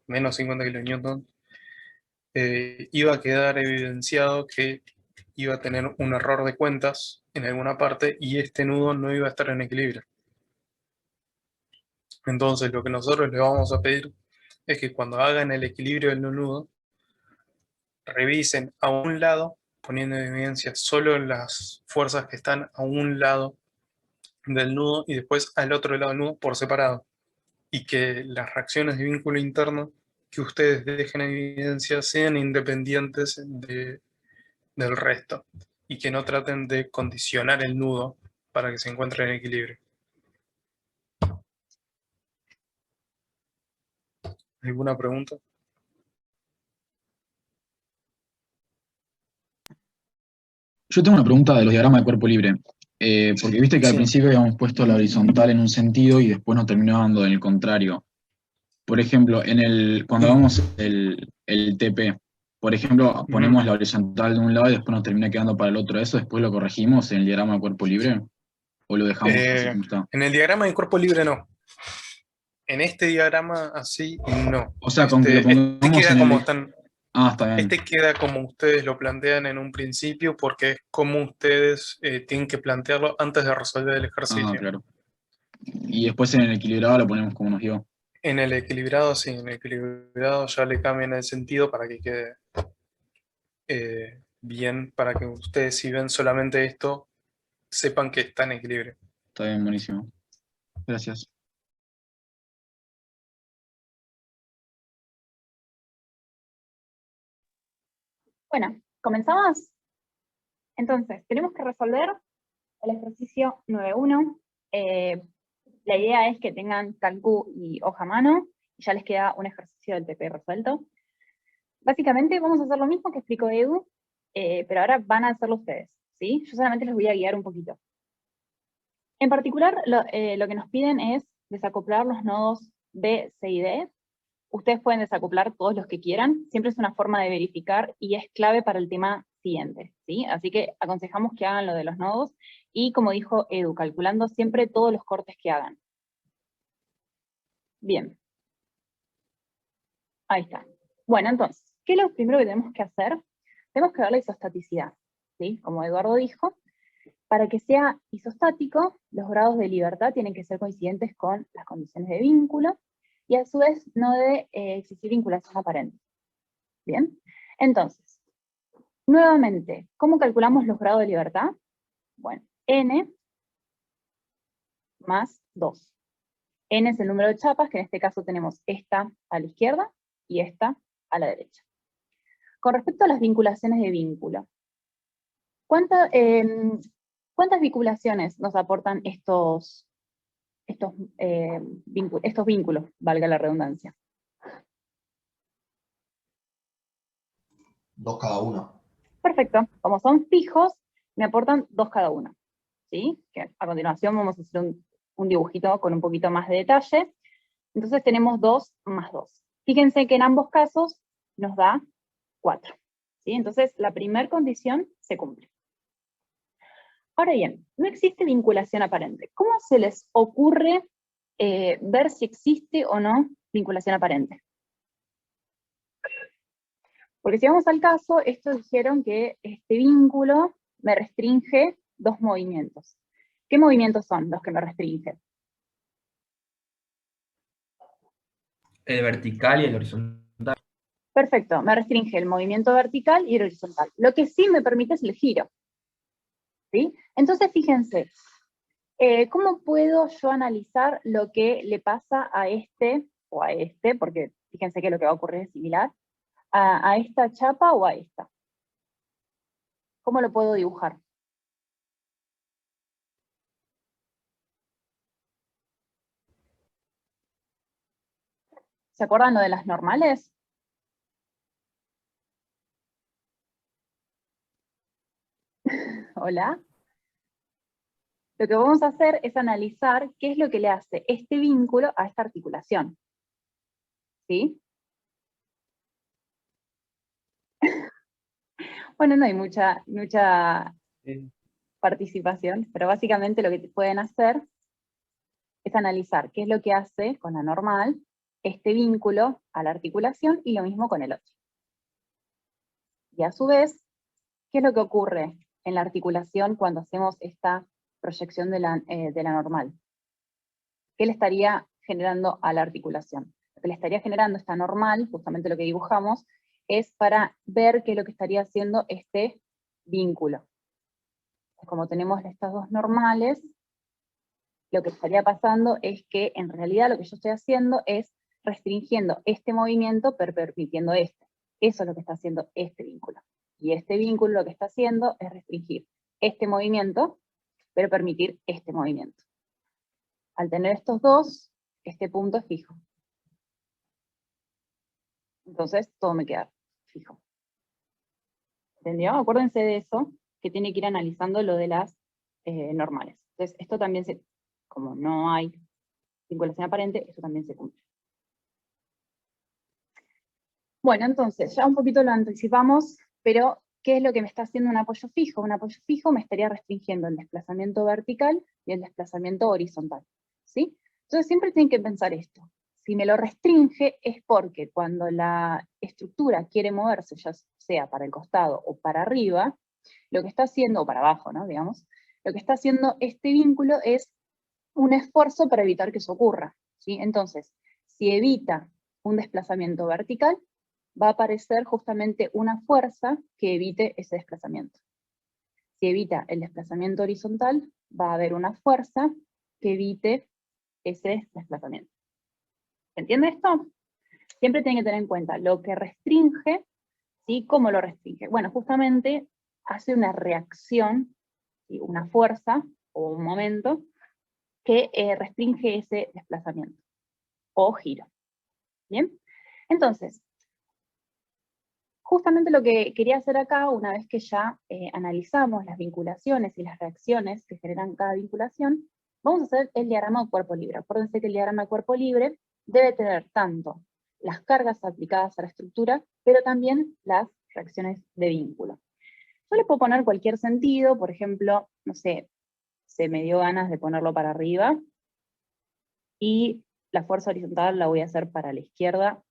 menos 50 kN, iba a quedar evidenciado que iba a tener un error de cuentas en alguna parte y este nudo no iba a estar en equilibrio. Entonces lo que nosotros les vamos a pedir es que cuando hagan el equilibrio del nudo, revisen a un lado, poniendo en evidencia solo las fuerzas que están a un lado del nudo y después al otro lado del nudo por separado. Y que las reacciones de vínculo interno que ustedes dejen en evidencia sean independientes del resto y que no traten de condicionar el nudo para que se encuentre en equilibrio. ¿Alguna pregunta? Yo tengo una pregunta de los diagramas de cuerpo libre, porque viste que al Sí. principio habíamos puesto la horizontal en un sentido y después nos terminó dando en el contrario. Por ejemplo, cuando hagamos el TP, por ejemplo, ponemos la horizontal de un lado y después nos termina quedando para el otro. ¿Eso después lo corregimos en el diagrama de cuerpo libre? ¿O lo dejamos así como está? En el diagrama de cuerpo libre no. En este diagrama así no. O sea, con que lo pongamos queda en como el... están. Ah, está bien. Este queda como ustedes lo plantean en un principio porque es como ustedes tienen que plantearlo antes de resolver el ejercicio. Ah, claro. Y después en el equilibrado lo ponemos como nos dio. En el equilibrado, sí, en el equilibrado ya le cambian el sentido para que quede bien, para que ustedes si ven solamente esto, sepan que está en equilibrio. Está bien, buenísimo. Gracias. Bueno, ¿comenzamos? Entonces, tenemos que resolver el ejercicio 9.1. La idea es que tengan calcu y hoja a mano, y ya les queda un ejercicio del TP resuelto. Básicamente vamos a hacer lo mismo que explicó Edu, pero ahora van a hacerlo ustedes, ¿sí? Yo solamente les voy a guiar un poquito. En particular, lo que nos piden es desacoplar los nodos B, C y D. Ustedes pueden desacoplar todos los que quieran, siempre es una forma de verificar y es clave para el tema siguiente, ¿sí? Así que aconsejamos que hagan lo de los nodos y, como dijo Edu, calculando siempre todos los cortes que hagan. Bien. Ahí está. Bueno, entonces, ¿qué es lo primero que tenemos que hacer? Tenemos que ver la isostaticidad, ¿sí? Como Eduardo dijo, para que sea isostático, los grados de libertad tienen que ser coincidentes con las condiciones de vínculo, y a su vez no debe existir vinculación aparente. Bien, entonces, nuevamente, ¿cómo calculamos los grados de libertad? Bueno, n más 2. N es el número de chapas, que en este caso tenemos esta a la izquierda y esta a la derecha. Con respecto a las vinculaciones de vínculo, ¿cuántas vinculaciones nos aportan estos vínculos, valga la redundancia? 2 cada uno. Perfecto, como son fijos, me aportan 2 cada uno, ¿sí? Que a continuación vamos a hacer un dibujito con un poquito más de detalle. Entonces tenemos 2 más 2. Fíjense que en ambos casos nos da 4, ¿sí? Entonces la primera condición se cumple. Ahora bien, no existe vinculación aparente. ¿Cómo se les ocurre ver si existe o no vinculación aparente? Porque si vamos al caso, estos dijeron que este vínculo me restringe 2 movimientos. ¿Qué movimientos son los que me restringen? El vertical y el horizontal. Perfecto, me restringe el movimiento vertical y el horizontal. Lo que sí me permite es el giro, ¿sí? Entonces, fíjense, ¿cómo puedo yo analizar lo que le pasa a este o a este? Porque fíjense que lo que va a ocurrir es similar. ¿A esta chapa o a esta? ¿Cómo lo puedo dibujar? ¿Se acuerdan lo de las normales? Hola. Lo que vamos a hacer es analizar qué es lo que le hace este vínculo a esta articulación. ¿Sí? Bueno, no hay mucha participación, pero básicamente lo que pueden hacer es analizar qué es lo que hace con la normal este vínculo a la articulación y lo mismo con el otro. Y a su vez, ¿qué es lo que ocurre en la articulación cuando hacemos esta proyección de la normal? ¿Qué le estaría generando a la articulación? Lo que le estaría generando esta normal, justamente lo que dibujamos, es para ver qué es lo que estaría haciendo este vínculo. Como tenemos estas dos normales, lo que estaría pasando es que en realidad lo que yo estoy haciendo es restringiendo este movimiento pero permitiendo este. Eso es lo que está haciendo este vínculo. Y este vínculo lo que está haciendo es restringir este movimiento pero permitir este movimiento. Al tener estos dos, este punto es fijo. Entonces todo me queda fijo. ¿Entendió? Acuérdense de eso, que tiene que ir analizando lo de las normales. Entonces esto también como no hay vinculación aparente, esto también se cumple. Bueno, entonces, ya un poquito lo anticipamos, pero ¿qué es lo que me está haciendo un apoyo fijo? Un apoyo fijo me estaría restringiendo el desplazamiento vertical y el desplazamiento horizontal, ¿sí? Entonces siempre tienen que pensar esto. Si me lo restringe es porque cuando la estructura quiere moverse, ya sea para el costado o para arriba, lo que está haciendo, o para abajo, ¿no? Digamos, lo que está haciendo este vínculo es un esfuerzo para evitar que eso ocurra, ¿sí? Entonces, si evita un desplazamiento vertical, va a aparecer justamente una fuerza que evite ese desplazamiento. Si evita el desplazamiento horizontal, va a haber una fuerza que evite ese desplazamiento. ¿Se entiende esto? Siempre tienen que tener en cuenta, lo que restringe ¿sí? ¿Cómo lo restringe? Bueno, justamente hace una reacción, ¿sí? Una fuerza o un momento que restringe ese desplazamiento o giro. ¿Bien? Entonces, justamente lo que quería hacer acá, una vez que ya analizamos las vinculaciones y las reacciones que generan cada vinculación, vamos a hacer el diagrama de cuerpo libre. Acuérdense que el diagrama de cuerpo libre debe tener tanto las cargas aplicadas a la estructura, pero también las reacciones de vínculo. Yo le puedo poner cualquier sentido, por ejemplo, no sé, se me dio ganas de ponerlo para arriba, y la fuerza horizontal la voy a hacer para la izquierda,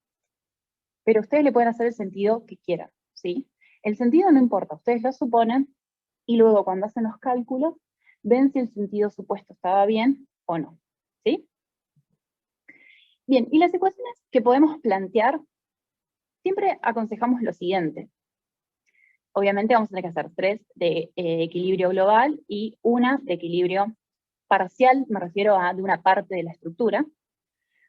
pero ustedes le pueden hacer el sentido que quieran, ¿sí? El sentido no importa, ustedes lo suponen, y luego cuando hacen los cálculos, ven si el sentido supuesto estaba bien o no, ¿sí? Bien, y las ecuaciones que podemos plantear, siempre aconsejamos lo siguiente. Obviamente vamos a tener que hacer 3 de equilibrio global y una de equilibrio parcial, me refiero a de una parte de la estructura.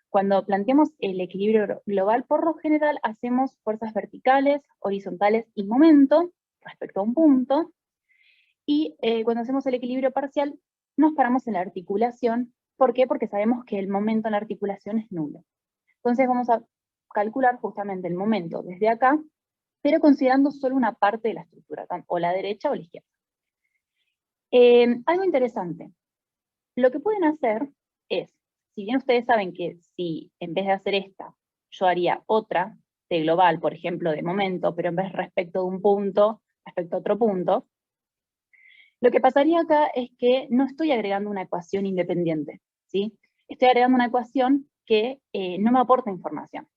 Cuando planteamos el equilibrio global, por lo general hacemos fuerzas verticales, horizontales y momento respecto a un punto. Y cuando hacemos el equilibrio parcial, nos paramos en la articulación. ¿Por qué? Porque sabemos que el momento en la articulación es nulo. Entonces vamos a calcular justamente el momento desde acá, pero considerando solo una parte de la estructura, o la derecha o la izquierda. Algo interesante. Lo que pueden hacer es, si bien ustedes saben que si en vez de hacer esta, yo haría otra de global, por ejemplo, de momento, pero en vez respecto de un punto, respecto a otro punto, lo que pasaría acá es que no estoy agregando una ecuación independiente, ¿sí? Estoy agregando una ecuación que no me aporta información.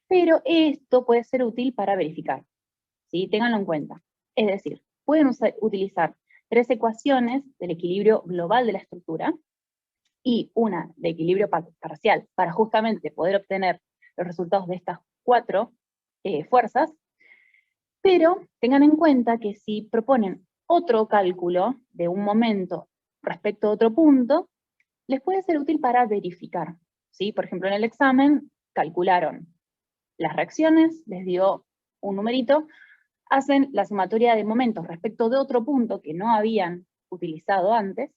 Pero esto puede ser útil para verificar, ¿sí? Ténganlo en cuenta. Es decir, pueden utilizar 3 ecuaciones del equilibrio global de la estructura, y una de equilibrio parcial para justamente poder obtener los resultados de estas 4 fuerzas, pero tengan en cuenta que si proponen otro cálculo de un momento respecto a otro punto, les puede ser útil para verificar, ¿sí? Por ejemplo, en el examen calcularon las reacciones, les dio un numerito, hacen la sumatoria de momentos respecto de otro punto que no habían utilizado antes,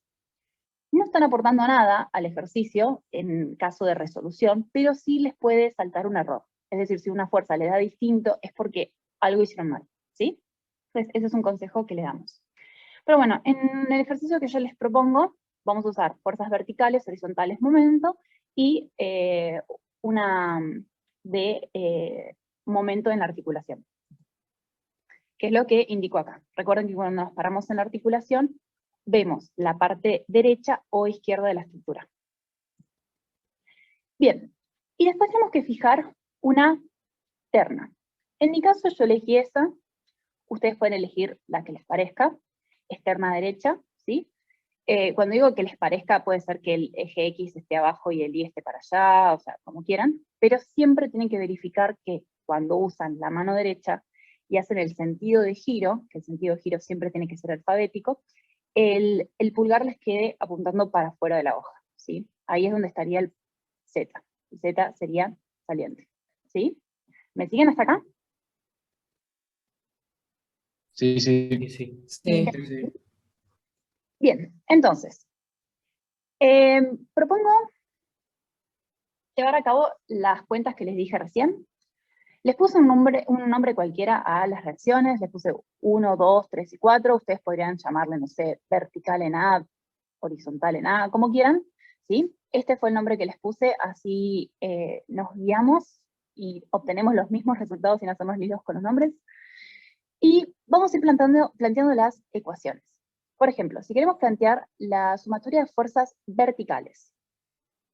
no están aportando nada al ejercicio en caso de resolución, pero sí les puede saltar un error. Es decir, si una fuerza le da distinto, es porque algo hicieron mal, ¿sí? Entonces, ese es un consejo que le damos. Pero bueno, en el ejercicio que yo les propongo, vamos a usar fuerzas verticales, horizontales, momento, y una de momento en la articulación, que es lo que indico acá. Recuerden que cuando nos paramos en la articulación, vemos la parte derecha o izquierda de la estructura. Bien, y después tenemos que fijar una terna. En mi caso yo elegí esa, ustedes pueden elegir la que les parezca, es terna derecha, ¿sí? Cuando digo que les parezca, puede ser que el eje X esté abajo y el Y esté para allá, o sea, como quieran, pero siempre tienen que verificar que cuando usan la mano derecha y hacen el sentido de giro, que el sentido de giro siempre tiene que ser alfabético, el pulgar les quede apuntando para afuera de la hoja, ¿sí? Ahí es donde estaría el Z. El Z sería saliente, ¿sí? ¿Me siguen hasta acá? Sí, sí. Sí, sí. Sí. Sí, sí. Bien, entonces, propongo llevar a cabo las cuentas que les dije recién. Les puse un nombre cualquiera a las reacciones, les puse 1, 2, 3 y 4, ustedes podrían llamarle, no sé, vertical en A, horizontal en A, como quieran, ¿sí? Este fue el nombre que les puse, así nos guiamos y obtenemos los mismos resultados sin hacernos líos con los nombres. Y vamos a ir planteando las ecuaciones. Por ejemplo, si queremos plantear la sumatoria de fuerzas verticales,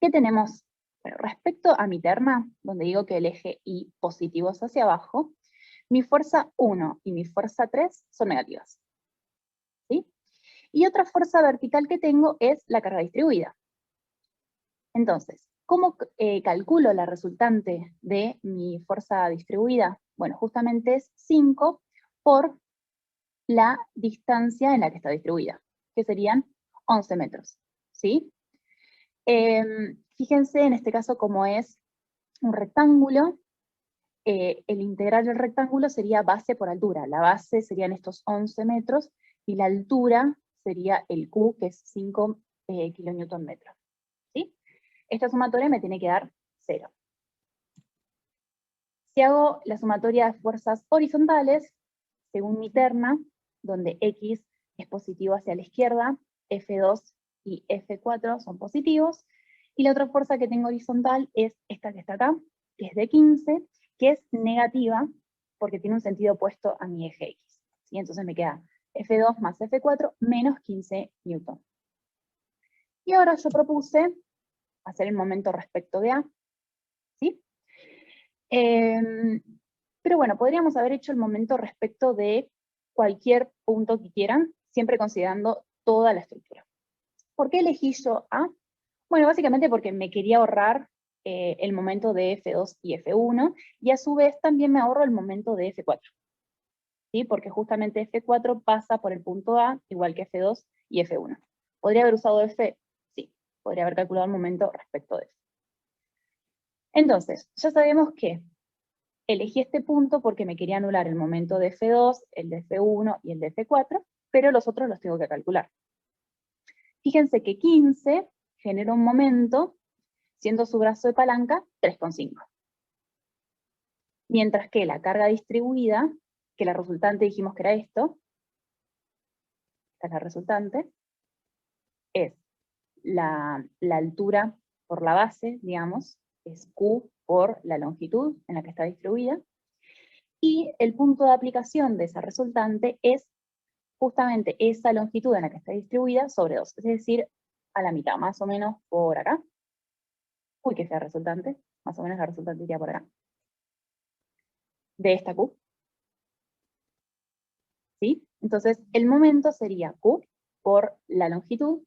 ¿qué tenemos? Bueno, respecto a mi terna, donde digo que el eje Y positivo es hacia abajo, mi fuerza 1 y mi fuerza 3 son negativas, ¿sí? Y otra fuerza vertical que tengo es la carga distribuida. Entonces, ¿cómo calculo la resultante de mi fuerza distribuida? Bueno, justamente es 5 por la distancia en la que está distribuida, que serían 11 metros, ¿sí? Fíjense en este caso como es un rectángulo, el integral del rectángulo sería base por altura. La base serían estos 11 metros, y la altura sería el Q, que es 5 kilonewton metro. ¿Sí? Esta sumatoria me tiene que dar 0. Si hago la sumatoria de fuerzas horizontales, según mi terna, donde X es positivo hacia la izquierda, F2 y F4 son positivos, y la otra fuerza que tengo horizontal es esta que está acá, que es de 15, que es negativa, porque tiene un sentido opuesto a mi eje X. ¿Sí? Entonces me queda F2 más F4 menos 15 newton. Y ahora yo propuse hacer el momento respecto de A. ¿Sí? Pero bueno, podríamos haber hecho el momento respecto de cualquier punto que quieran, siempre considerando toda la estructura. ¿Por qué elegí yo A? Bueno, básicamente porque me quería ahorrar el momento de F2 y F1, y a su vez también me ahorro el momento de F4. ¿Sí? Porque justamente F4 pasa por el punto A, igual que F2 y F1. ¿Podría haber usado F? Sí, podría haber calculado el momento respecto de F. Entonces, ya sabemos que elegí este punto porque me quería anular el momento de F2, el de F1 y el de F4, pero los otros los tengo que calcular. Fíjense que 15 genera un momento, siendo su brazo de palanca 3,5. Mientras que la carga distribuida, que la resultante dijimos que era esto, esta es la resultante, es la altura por la base, digamos, es Q por la longitud en la que está distribuida, y el punto de aplicación de esa resultante es justamente esa longitud en la que está distribuida sobre 2, es decir, a la mitad, más o menos por acá. Uy, qué fea resultante, más o menos la resultante iría por acá. De esta Q. ¿Sí? Entonces, el momento sería Q por la longitud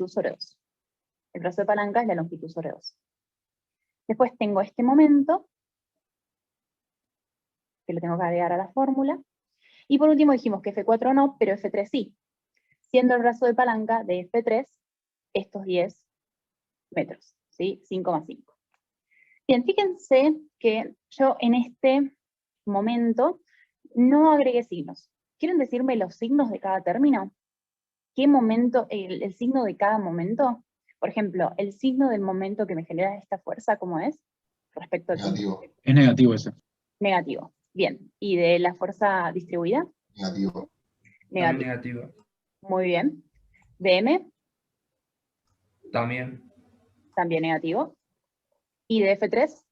sobre 2. El brazo de palanca es la longitud sobre 2. Después tengo este momento, que lo tengo que agregar a la fórmula. Y por último dijimos que F4 no, pero F3 sí. Siendo el brazo de palanca de F3 estos 10 metros, ¿sí? 5 más 5. Bien, fíjense que yo en este momento no agregué signos. ¿Quieren decirme los signos de cada término? ¿Qué momento, el signo de cada momento? Por ejemplo, el signo del momento que me genera esta fuerza, ¿cómo es? Respecto al Negativo. Es negativo ese. Negativo. Bien. ¿Y de la fuerza distribuida? Negativo. También Negativo. negativo. Muy bien. ¿De M? También También negativo. ¿Y de F3?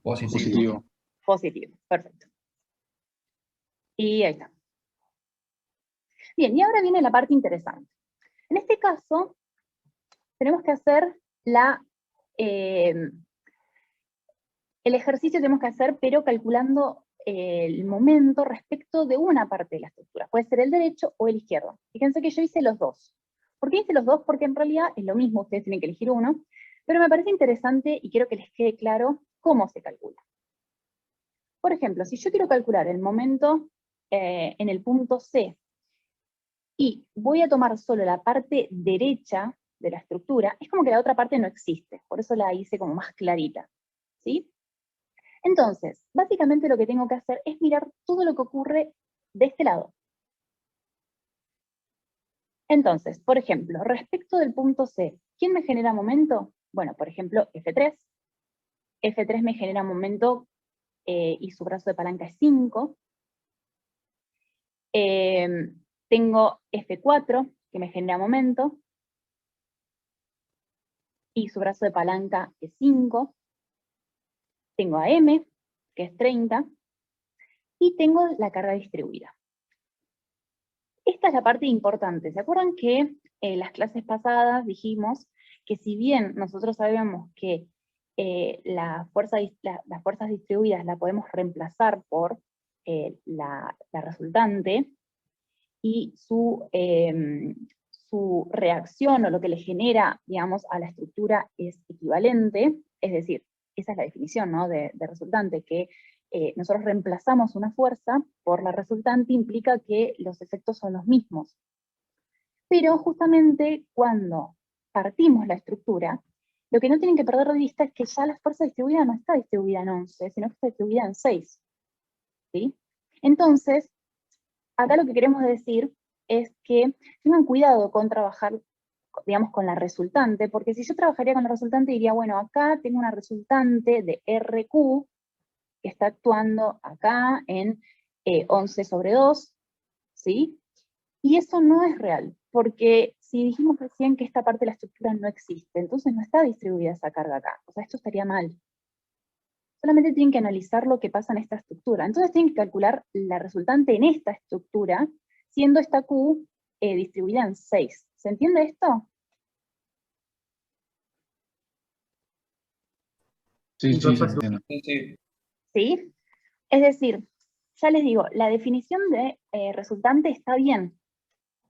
positivo. Positivo. Perfecto. Y ahí está. Bien, y ahora viene la parte interesante. En este caso, tenemos que hacer el ejercicio tenemos que hacer, pero calculando el momento respecto de una parte de la estructura. Puede ser el derecho o el izquierdo. Fíjense que yo hice los dos. ¿Por qué hice los dos? Porque en realidad es lo mismo, ustedes tienen que elegir uno, pero me parece interesante y quiero que les quede claro cómo se calcula. Por ejemplo, si yo quiero calcular el momento en el punto C, y voy a tomar solo la parte derecha de la estructura, es como que la otra parte no existe, por eso la hice como más clarita, ¿sí? Entonces, básicamente lo que tengo que hacer es mirar todo lo que ocurre de este lado. Entonces, por ejemplo, respecto del punto C, ¿quién me genera momento? Bueno, por ejemplo, F3. F3 me genera momento y su brazo de palanca es 5. Tengo F4, que me genera momento, y su brazo de palanca es 5. Tengo a M, que es 30, y tengo la carga distribuida. Esta es la parte importante. ¿Se acuerdan que en las clases pasadas dijimos que si bien nosotros sabíamos que las fuerzas distribuidas la podemos reemplazar por la resultante, y su reacción o lo que le genera, digamos, a la estructura es equivalente, es decir, esa es la definición, ¿no?, de resultante, que nosotros reemplazamos una fuerza por la resultante, implica que los efectos son los mismos. Pero justamente cuando partimos la estructura, Lo que no tienen que perder de vista es que ya la fuerza distribuida no está distribuida en 11, sino que está distribuida en 6. ¿Sí? Entonces, acá lo que queremos decir es que tengan cuidado con trabajar, digamos, con la resultante, porque si yo trabajaría con la resultante diría, bueno, acá tengo una resultante de RQ que está actuando acá en 11 sobre 2, ¿sí? Y eso no es real, porque si dijimos recién que esta parte de la estructura no existe, entonces no está distribuida esa carga acá, o sea, esto estaría mal. Solamente tienen que analizar lo que pasa en esta estructura. Entonces tienen que calcular la resultante en esta estructura, siendo esta Q distribuida en 6. ¿Se entiende esto? Sí, sí, se entiende. ¿Sí? Es decir, ya les digo, la definición de resultante está bien,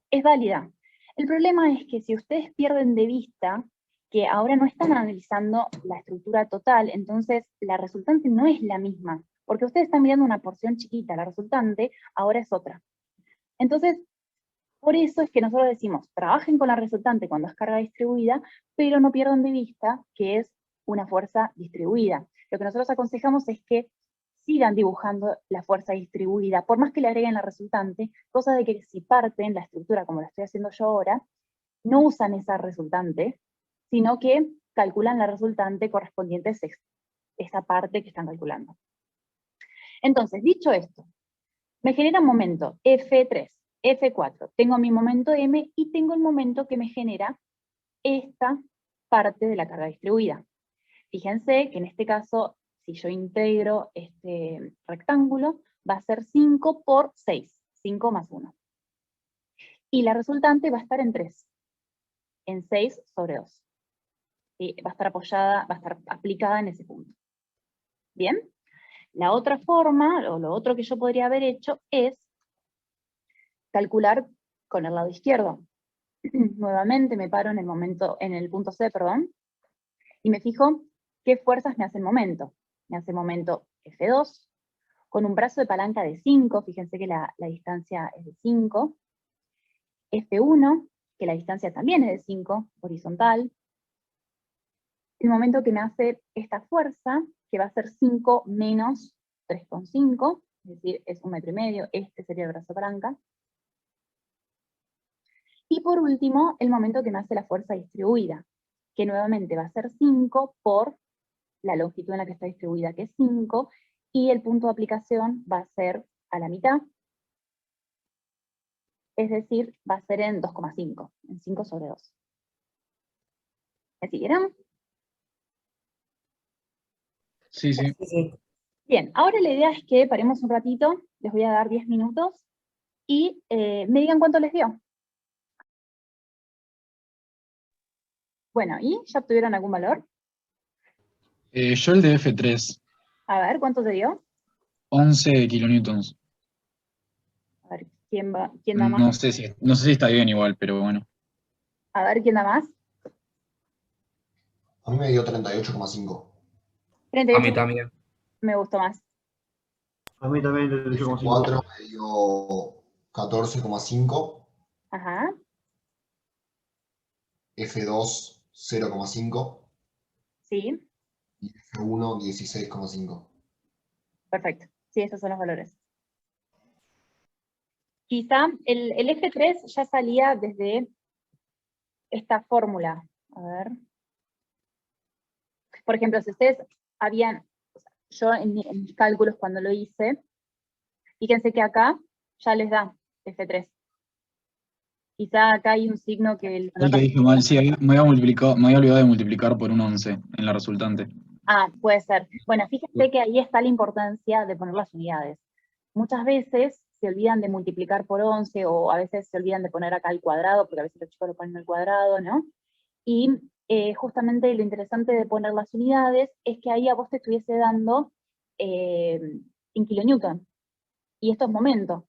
es válida. El problema es que si ustedes pierden de vista que ahora no están analizando la estructura total, entonces la resultante no es la misma, porque ustedes están mirando una porción chiquita, la resultante ahora es otra. Entonces, por eso es que nosotros decimos, trabajen con la resultante cuando es carga distribuida, pero no pierdan de vista que es una fuerza distribuida. Lo que nosotros aconsejamos es que sigan dibujando la fuerza distribuida, por más que le agreguen la resultante, cosa de que si parten la estructura, como lo estoy haciendo yo ahora, no usan esa resultante, sino que calculan la resultante correspondiente a esa parte que están calculando. Entonces, dicho esto, me genera un momento F3, F4, tengo mi momento M y tengo el momento que me genera esta parte de la carga distribuida. Fíjense que en este caso, si yo integro este rectángulo, va a ser 5 por 6, 5 más 1. Y la resultante va a estar en 3, en 6 sobre 2. ¿Sí? Va a estar apoyada, va a estar aplicada en ese punto. ¿Bien? La otra forma, o lo otro que yo podría haber hecho, es calcular con el lado izquierdo. Nuevamente me paro en el momento, en el punto C, perdón, y me fijo qué fuerzas me hacen momento. Me hace momento F2, con un brazo de palanca de 5, fíjense que la distancia es de 5. F1, que la distancia también es de 5, horizontal. El momento que me hace esta fuerza, que va a ser 5 menos 3,5, es decir, es 1,5 metros, este sería el brazo de palanca. Y por último, el momento que me hace la fuerza distribuida, que nuevamente va a ser 5 por la longitud en la que está distribuida, que es 5, y el punto de aplicación va a ser a la mitad, es decir, va a ser en 2,5, en 5 sobre 2. ¿Me siguieron? Sí, sí. Bien, ahora la idea es que paremos un ratito, les voy a dar 10 minutos, y me digan cuánto les dio. Bueno, ¿y ya obtuvieron algún valor? Yo el de F3, A ver, ¿cuánto te dio? 11 kilonewtons. A ver, ¿quién da más? No sé si está bien igual, pero bueno. A ver, ¿quién da más? A mí me dio 38,5. 38. A mí también. Me gustó más. A mí también le dio como 4 me dio 14,5. Ajá. F2, 0,5. Sí, Y F1, 16,5. perfecto. Sí, esos son los valores. Quizá el F3 ya salía desde esta fórmula. A ver. Por ejemplo, si ustedes habían, yo en mis cálculos cuando lo hice, fíjense que acá ya les da F3. Quizá acá hay un signo que el El que dije mal, sí, me había olvidado de multiplicar por un 11 en la resultante. Ah, puede ser. Bueno, fíjense que ahí está la importancia de poner las unidades. Muchas veces se olvidan de multiplicar por 11 o a veces se olvidan de poner acá el cuadrado, porque a veces los chicos lo ponen al cuadrado, ¿no? Y justamente lo interesante de poner las unidades es que ahí a vos te estuviese dando en kilonewton. Y esto es momento.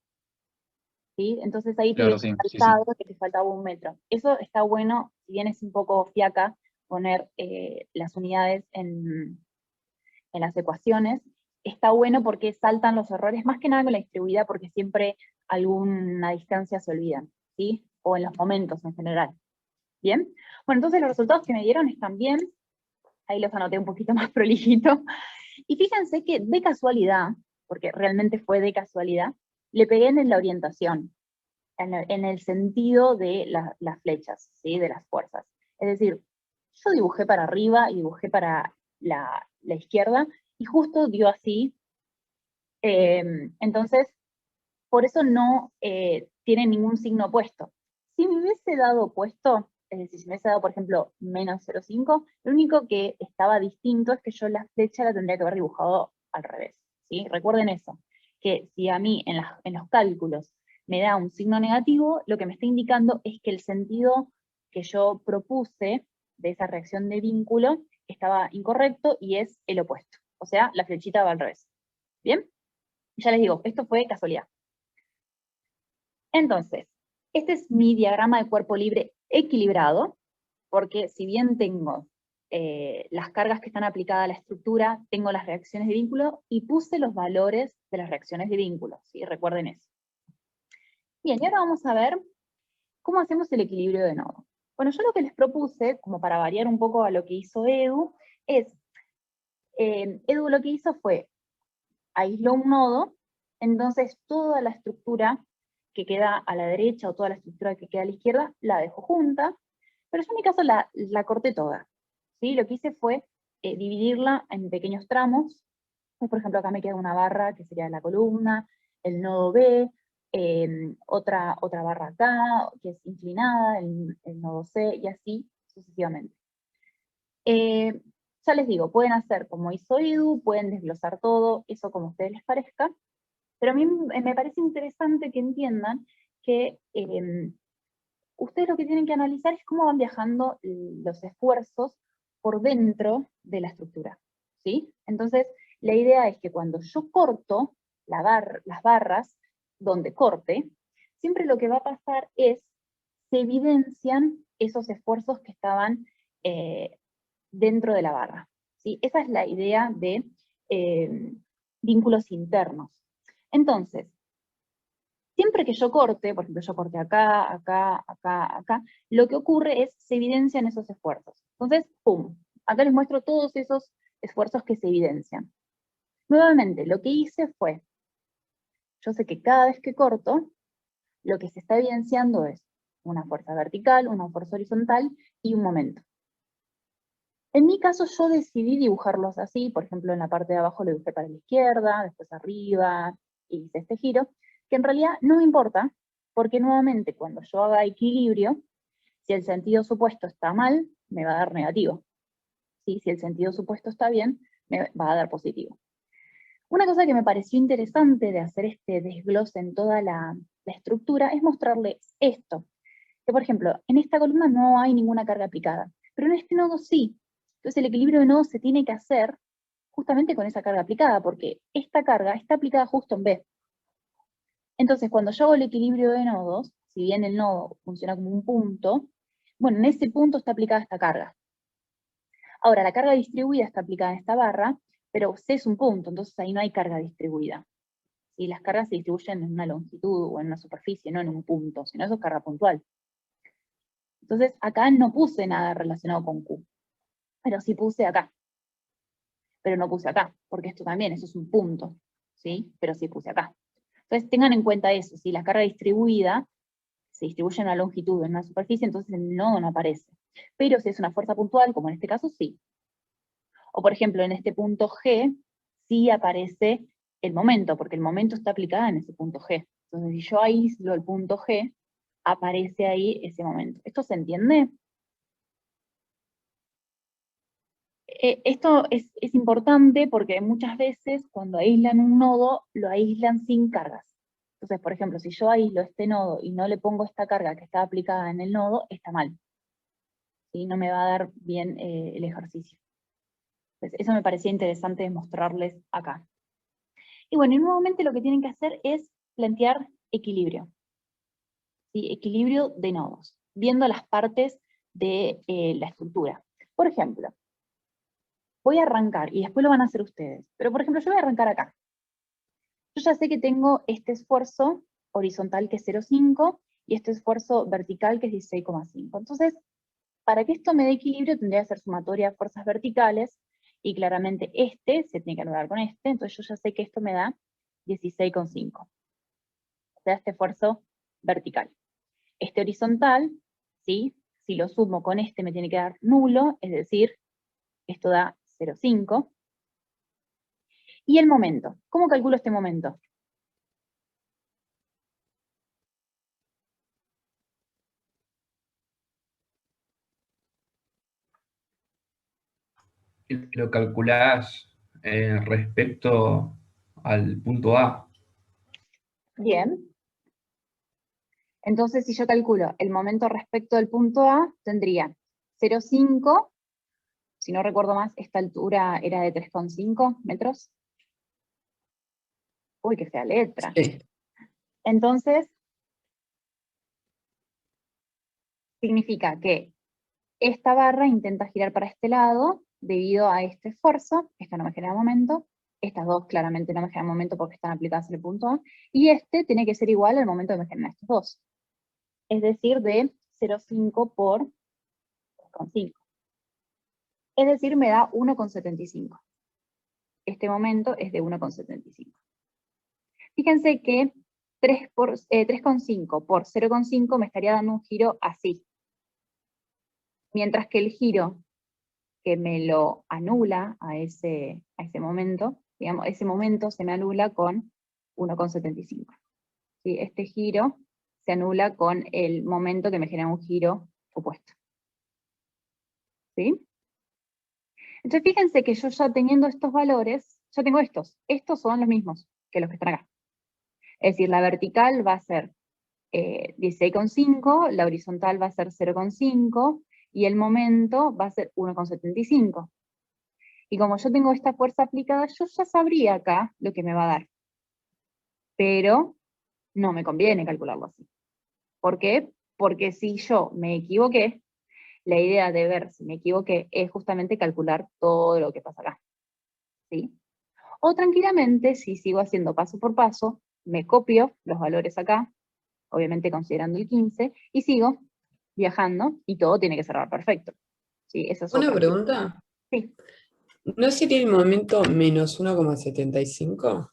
¿Sí? Entonces ahí te Claro, hubiese sí, faltado que te faltaba 1 metro. Eso está bueno, si bien es un poco fiaca poner las unidades en las ecuaciones, está bueno porque saltan los errores, más que nada con la distribuida, porque siempre alguna distancia se olvidan, ¿sí? O en los momentos en general. ¿Bien? Bueno, entonces los resultados que me dieron están bien. ahí los anoté un poquito más prolijito. Y fíjense que de casualidad, porque realmente fue de casualidad, le pegué en la orientación, en el sentido de las flechas, ¿sí? De las fuerzas. Es decir, yo dibujé para arriba y dibujé para la izquierda, y justo dio así. Entonces, por eso no tiene ningún signo opuesto. Si me hubiese dado opuesto, es decir, si me hubiese dado, por ejemplo, menos 0,5, lo único que estaba distinto es que yo la flecha la tendría que haber dibujado al revés, ¿sí? Recuerden eso, que si a mí en los cálculos me da un signo negativo, lo que me está indicando es que el sentido que yo propuse de esa reacción de vínculo estaba incorrecto y es el opuesto. O sea, la flechita va al revés. ¿Bien? Ya les digo, esto fue casualidad. Entonces, este es mi diagrama de cuerpo libre equilibrado, porque si bien tengo las cargas que están aplicadas a la estructura, tengo las reacciones de vínculo y puse los valores de las reacciones de vínculo, ¿sí? Recuerden eso. Bien, y ahora vamos a ver cómo hacemos el equilibrio de nodo. Bueno, yo lo que les propuse, como para variar un poco a lo que hizo Edu, es, Edu lo que hizo fue, aisló un nodo, entonces toda la estructura que queda a la derecha o toda la estructura que queda a la izquierda la dejo junta, pero yo en mi caso la corté toda, ¿sí? Lo que hice fue dividirla en pequeños tramos. Pues, por ejemplo, acá me queda una barra que sería la columna, el nodo B, otra barra acá, que es inclinada, el nodo C, y así sucesivamente. Ya les digo, pueden hacer como hizo Edu, pueden desglosar todo, eso como a ustedes les parezca, pero a mí me parece interesante que entiendan que ustedes lo que tienen que analizar es cómo van viajando los esfuerzos por dentro de la estructura, ¿sí? Entonces, la idea es que cuando yo corto las barras donde corte, siempre lo que va a pasar es, se evidencian esos esfuerzos que estaban dentro de la barra, ¿sí? Esa es la idea de vínculos internos. Entonces, siempre que yo corte, por ejemplo, yo corte acá, acá, acá, acá, lo que ocurre es, se evidencian esos esfuerzos. Entonces, ¡pum! Acá les muestro todos esos esfuerzos que se evidencian. Nuevamente, lo que hice fue, yo sé que cada vez que corto, lo que se está evidenciando es una fuerza vertical, una fuerza horizontal y un momento. En mi caso yo decidí dibujarlos así, por ejemplo en la parte de abajo lo dibujé para la izquierda, después arriba, y hice este giro, que en realidad no me importa, porque nuevamente cuando yo haga equilibrio, si el sentido supuesto está mal, me va a dar negativo. ¿Sí? Si el sentido supuesto está bien, me va a dar positivo. Una cosa que me pareció interesante de hacer este desglose en toda la estructura es mostrarles esto. Que por ejemplo, en esta columna no hay ninguna carga aplicada, pero en este nodo sí. Entonces el equilibrio de nodos se tiene que hacer justamente con esa carga aplicada, porque esta carga está aplicada justo en B. Entonces cuando yo hago el equilibrio de nodos, si bien el nodo funciona como un punto, bueno, en ese punto está aplicada esta carga. Ahora, la carga distribuida está aplicada en esta barra, pero C es un punto, entonces ahí no hay carga distribuida. ¿Sí? Las cargas se distribuyen en una longitud o en una superficie, no en un punto, sino eso es carga puntual. Entonces acá no puse nada relacionado con Q, pero sí puse acá. Pero no puse acá, porque esto también, eso es un punto, ¿sí? Pero sí puse acá. Entonces tengan en cuenta eso, si la carga distribuida se distribuye en una longitud, en una superficie, entonces el nodo no aparece. Pero si es una fuerza puntual, como en este caso, sí. O por ejemplo, en este punto G, sí aparece el momento, porque el momento está aplicado en ese punto G. Entonces si yo aíslo el punto G, aparece ahí ese momento. ¿Esto se entiende? Esto es importante porque muchas veces cuando aíslan un nodo, lo aíslan sin cargas. Entonces, por ejemplo, si yo aíslo este nodo y no le pongo esta carga que está aplicada en el nodo, está mal. ¿Sí? No me va a dar bien el ejercicio. Entonces, eso me parecía interesante mostrarles acá. Y bueno, y nuevamente lo que tienen que hacer es plantear equilibrio. ¿Sí? Equilibrio de nodos, viendo las partes de la estructura. Por ejemplo, voy a arrancar, y después lo van a hacer ustedes, pero por ejemplo yo voy a arrancar acá. Yo ya sé que tengo este esfuerzo horizontal que es 0,5 y este esfuerzo vertical que es 16,5. Entonces, Para que esto me dé equilibrio tendría que ser sumatoria de fuerzas verticales, y claramente este se tiene que anular con este, entonces yo ya sé que esto me da 16,5. O sea, este esfuerzo vertical. Este horizontal, ¿sí? Si lo sumo con este me tiene que dar nulo, es decir, esto da 0,5. Y el momento. ¿Cómo calculo este momento? Lo calculás respecto al punto A. Bien. Entonces, si yo calculo el momento respecto del punto A, tendría 0,5, si no recuerdo más, esta altura era de 3,5 metros. Uy, qué fea letra. Sí. Entonces, significa que esta barra intenta girar para este lado debido a este esfuerzo. Esto no me genera momento. Estas dos claramente no me generan momento porque están aplicadas en el punto A. Y este tiene que ser igual al momento que me generan estos dos. Es decir, de 0,5 por 3,5. Es decir, me da 1,75. Este momento es de 1,75. Fíjense que 3,5 por 0,5 me estaría dando un giro así. Mientras que el giro que me lo anula a ese momento, digamos, ese momento se me anula con 1,75. ¿Sí? Este giro se anula con el momento que me genera un giro opuesto. ¿Sí? Entonces fíjense que yo ya teniendo estos valores, ya tengo estos. Estos son los mismos que los que están acá. Es decir, la vertical va a ser 16,5, la horizontal va a ser 0,5, y el momento va a ser 1,75. Y como yo tengo esta fuerza aplicada, yo ya sabría acá lo que me va a dar. Pero no me conviene calcularlo así. ¿Por qué? Porque si yo me equivoqué, la idea de ver si me equivoqué es justamente calcular todo lo que pasa acá. ¿Sí? O tranquilamente, si sigo haciendo paso por paso, me copio los valores acá, obviamente considerando el 15, y sigo viajando, y todo tiene que cerrar perfecto. ¿Sí? Esa es Una otra. pregunta. Sí. ¿No sería el momento menos 1,75?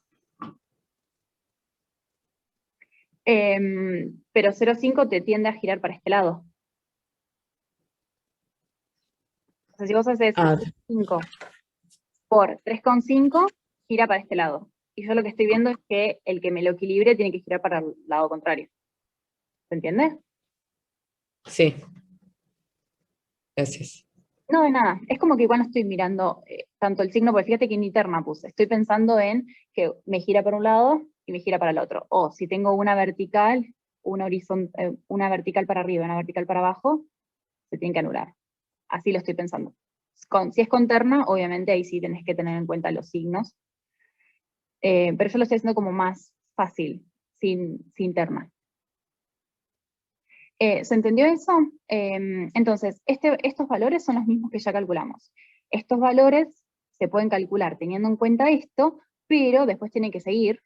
Pero 0,5 te tiende a girar para este lado. O sea, si vos haces 5 por 3,5, gira para este lado. Y yo lo que estoy viendo es que el que me lo equilibre tiene que girar para el lado contrario. ¿Se entiende? Sí. Gracias. No, de nada. Es como que igual no estoy mirando tanto el signo, porque fíjate que ni terna puse. Estoy pensando en que me gira para un lado y me gira para el otro. O si tengo una vertical, una vertical para arriba y una vertical para abajo, se tienen que anular. Así lo estoy pensando. Si es con terna, obviamente ahí sí tenés que tener en cuenta los signos. Pero yo lo estoy haciendo como más fácil, sin terna. ¿Se entendió eso? Entonces, estos valores son los mismos que ya calculamos. Estos valores se pueden calcular teniendo en cuenta esto, pero después tienen que seguir,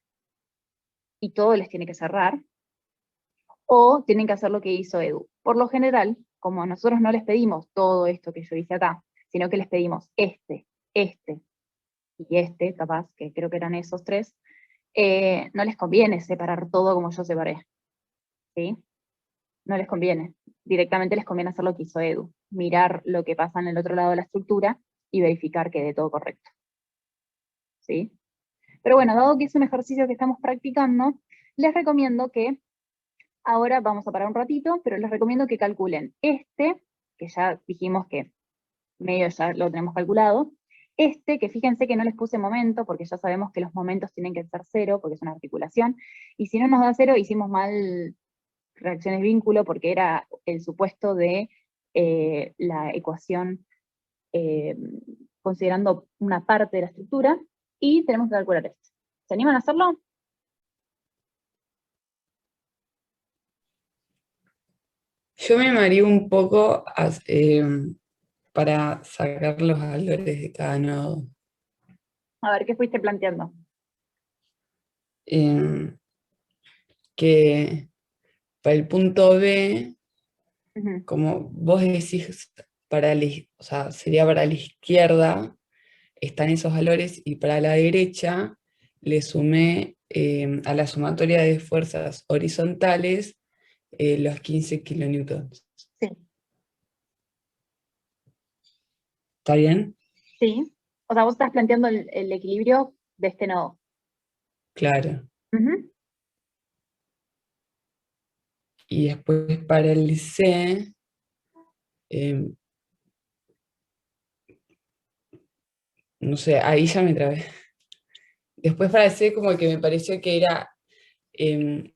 y todo les tiene que cerrar, o tienen que hacer lo que hizo Edu. Por lo general, como nosotros no les pedimos todo esto que yo hice acá, sino que les pedimos este y este, capaz, que creo que eran esos tres, no les conviene separar todo como yo separé. ¿Sí? No les conviene. Directamente les conviene hacer lo que hizo Edu, mirar lo que pasa en el otro lado de la estructura y verificar que dé todo correcto. ¿Sí? Pero bueno, dado que es un ejercicio que estamos practicando, les recomiendo que, ahora vamos a parar un ratito, pero les recomiendo que calculen este, que ya dijimos que medio ya lo tenemos calculado, este, que fíjense que no les puse momento, porque ya sabemos que los momentos tienen que ser 0, porque es una articulación, y si no nos da 0, hicimos mal reacciones vínculo, porque era el supuesto de la ecuación considerando una parte de la estructura, y tenemos que calcular esto. ¿Se animan a hacerlo? Yo me mareé un poco para sacar los valores de cada nodo. A ver, ¿qué fuiste planteando? Que para el punto B Ujú. como vos decís, o sea, sería para la izquierda, están esos valores, y para la derecha le sumé a la sumatoria de fuerzas horizontales los 15 kilonewtons. Sí, ¿Está bien? sí. O sea, vos estás planteando el equilibrio de este nodo. Claro. Ujú. Y después para el C, no sé, ahí ya me trabé. Después para el C como que me pareció que era el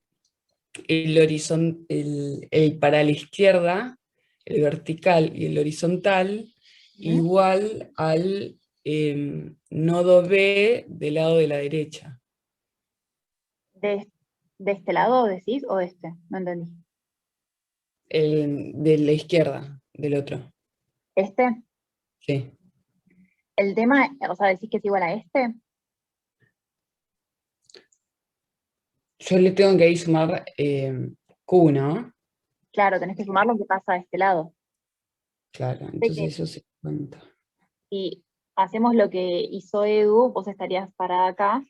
para la izquierda, el vertical y el horizontal, igual al nodo B del lado de la derecha. ¿De este lado decís o de este? No entendí. De la izquierda, del otro. ¿Este? Sí. El tema, o sea, decís que es igual a este. Yo le tengo que ahí sumar Q, ¿no? Claro, tenés que sumar lo que pasa a este lado. Claro, Sé entonces que eso se cuenta. si hacemos lo que hizo Edu, vos estarías parada acá,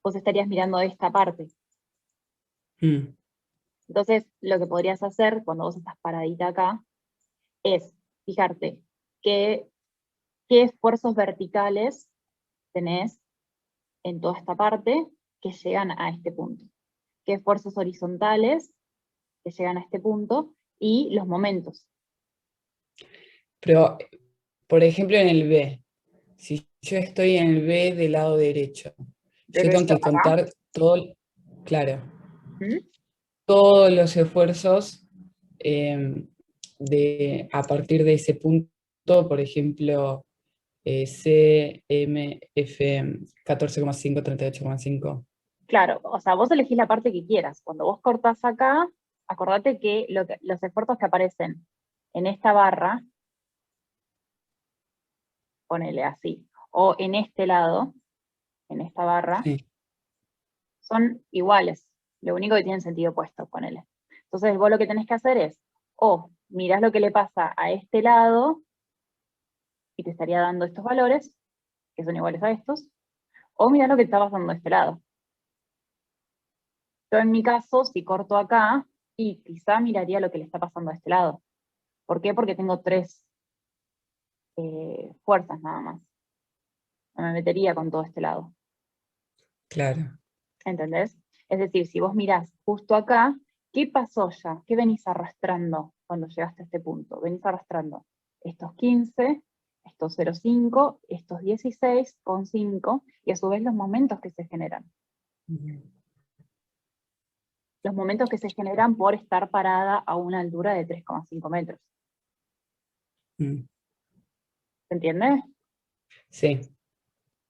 vos estarías mirando esta parte. Mm. Entonces, lo que podrías hacer cuando vos estás paradita acá es fijarte qué esfuerzos verticales tenés en toda esta parte que llegan a este punto. Qué esfuerzos horizontales que llegan a este punto y los momentos. Pero, por ejemplo, en el B, si yo estoy en el B del lado derecho, yo tengo Derecho que acá. contar todo, claro, ¿Mm? todos los esfuerzos a partir de ese punto, por ejemplo, C, M, F, 14,5, 38,5. Claro, o sea, vos elegís la parte que quieras. Cuando vos cortás acá, acordate que los esfuerzos que aparecen en esta barra, ponele así, o en este lado, en esta barra, Sí. son iguales. Lo único que tienen sentido opuesto, ponele. Entonces vos lo que tenés que hacer es, o mirás lo que le pasa a este lado, y te estaría dando estos valores, que son iguales a estos, o mirás lo que está pasando a este lado. Yo en mi caso, si corto acá, y quizá miraría lo que le está pasando a este lado. ¿Por qué? Porque tengo 3 fuerzas nada más. No me metería con todo este lado. Claro. ¿Entendés? Es decir, si vos mirás justo acá, ¿qué pasó ya? ¿Qué venís arrastrando cuando llegaste a este punto? Venís arrastrando estos 15, estos 0,5, estos 16,5, y a su vez los momentos que se generan. Los momentos que se generan por estar parada a una altura de 3,5 metros. Mm. ¿Se entiende? Sí.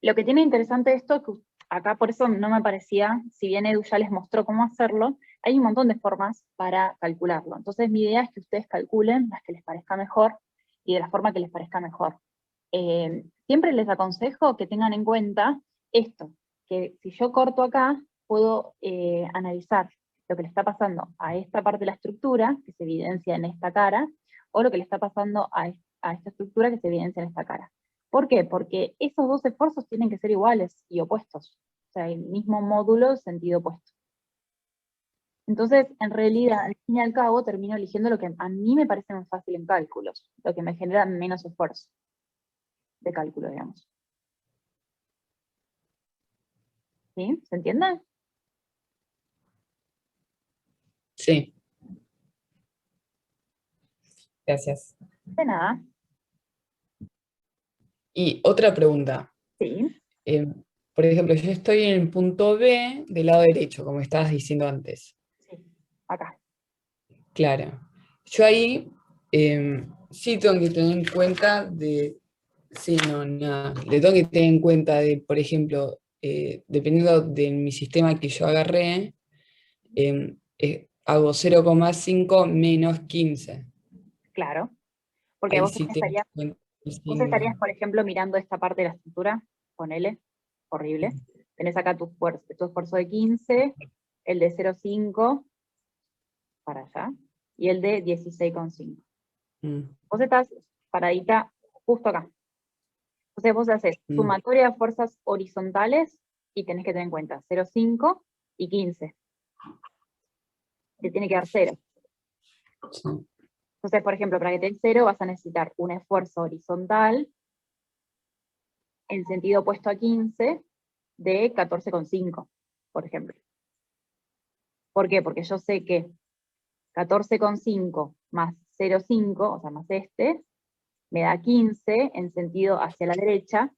Lo que tiene interesante esto es que acá por eso no me parecía, si bien Edu ya les mostró cómo hacerlo, hay un montón de formas para calcularlo. Entonces mi idea es que ustedes calculen las que les parezca mejor y de la forma que les parezca mejor. Siempre les aconsejo que tengan en cuenta esto, que si yo corto acá, puedo analizar lo que le está pasando a esta parte de la estructura, que se evidencia en esta cara, o lo que le está pasando a esta estructura que se evidencia en esta cara. ¿Por qué? Porque esos dos esfuerzos tienen que ser iguales y opuestos. O sea, el mismo módulo, sentido opuesto. Entonces, en realidad, al fin y al cabo, termino eligiendo lo que a mí me parece más fácil en cálculos, lo que me genera menos esfuerzo de cálculo, digamos. ¿Sí? ¿Se entiende? Sí. Gracias. De nada. Y otra pregunta. Sí. Por ejemplo, yo estoy en el punto B del lado derecho, como estabas diciendo antes. Sí, acá. Claro. Yo ahí sí tengo que tener en cuenta de... Sí, no, nada. Le tengo que tener en cuenta de, por ejemplo, dependiendo de mi sistema que yo agarré, hago 0,5 menos 15. Claro. Porque Ahí vos sí tengo estarías, que por ejemplo, mirando esta parte de la estructura, ponele, horrible. Tenés acá tu esfuerzo de 15, el de 0,5 para allá, y el de 16,5. Mm. Vos estás paradita justo acá. Entonces vos haces Mm. sumatoria de fuerzas horizontales y tenés que tener en cuenta 0,5 y 15. Te tiene que dar 0. Sí. Entonces, por ejemplo, para que te dé 0 vas a necesitar un esfuerzo horizontal en sentido opuesto a 15 de 14,5, por ejemplo. ¿Por qué? Porque yo sé que 14,5 más 0,5, o sea, más este, me da 15 en sentido hacia la derecha,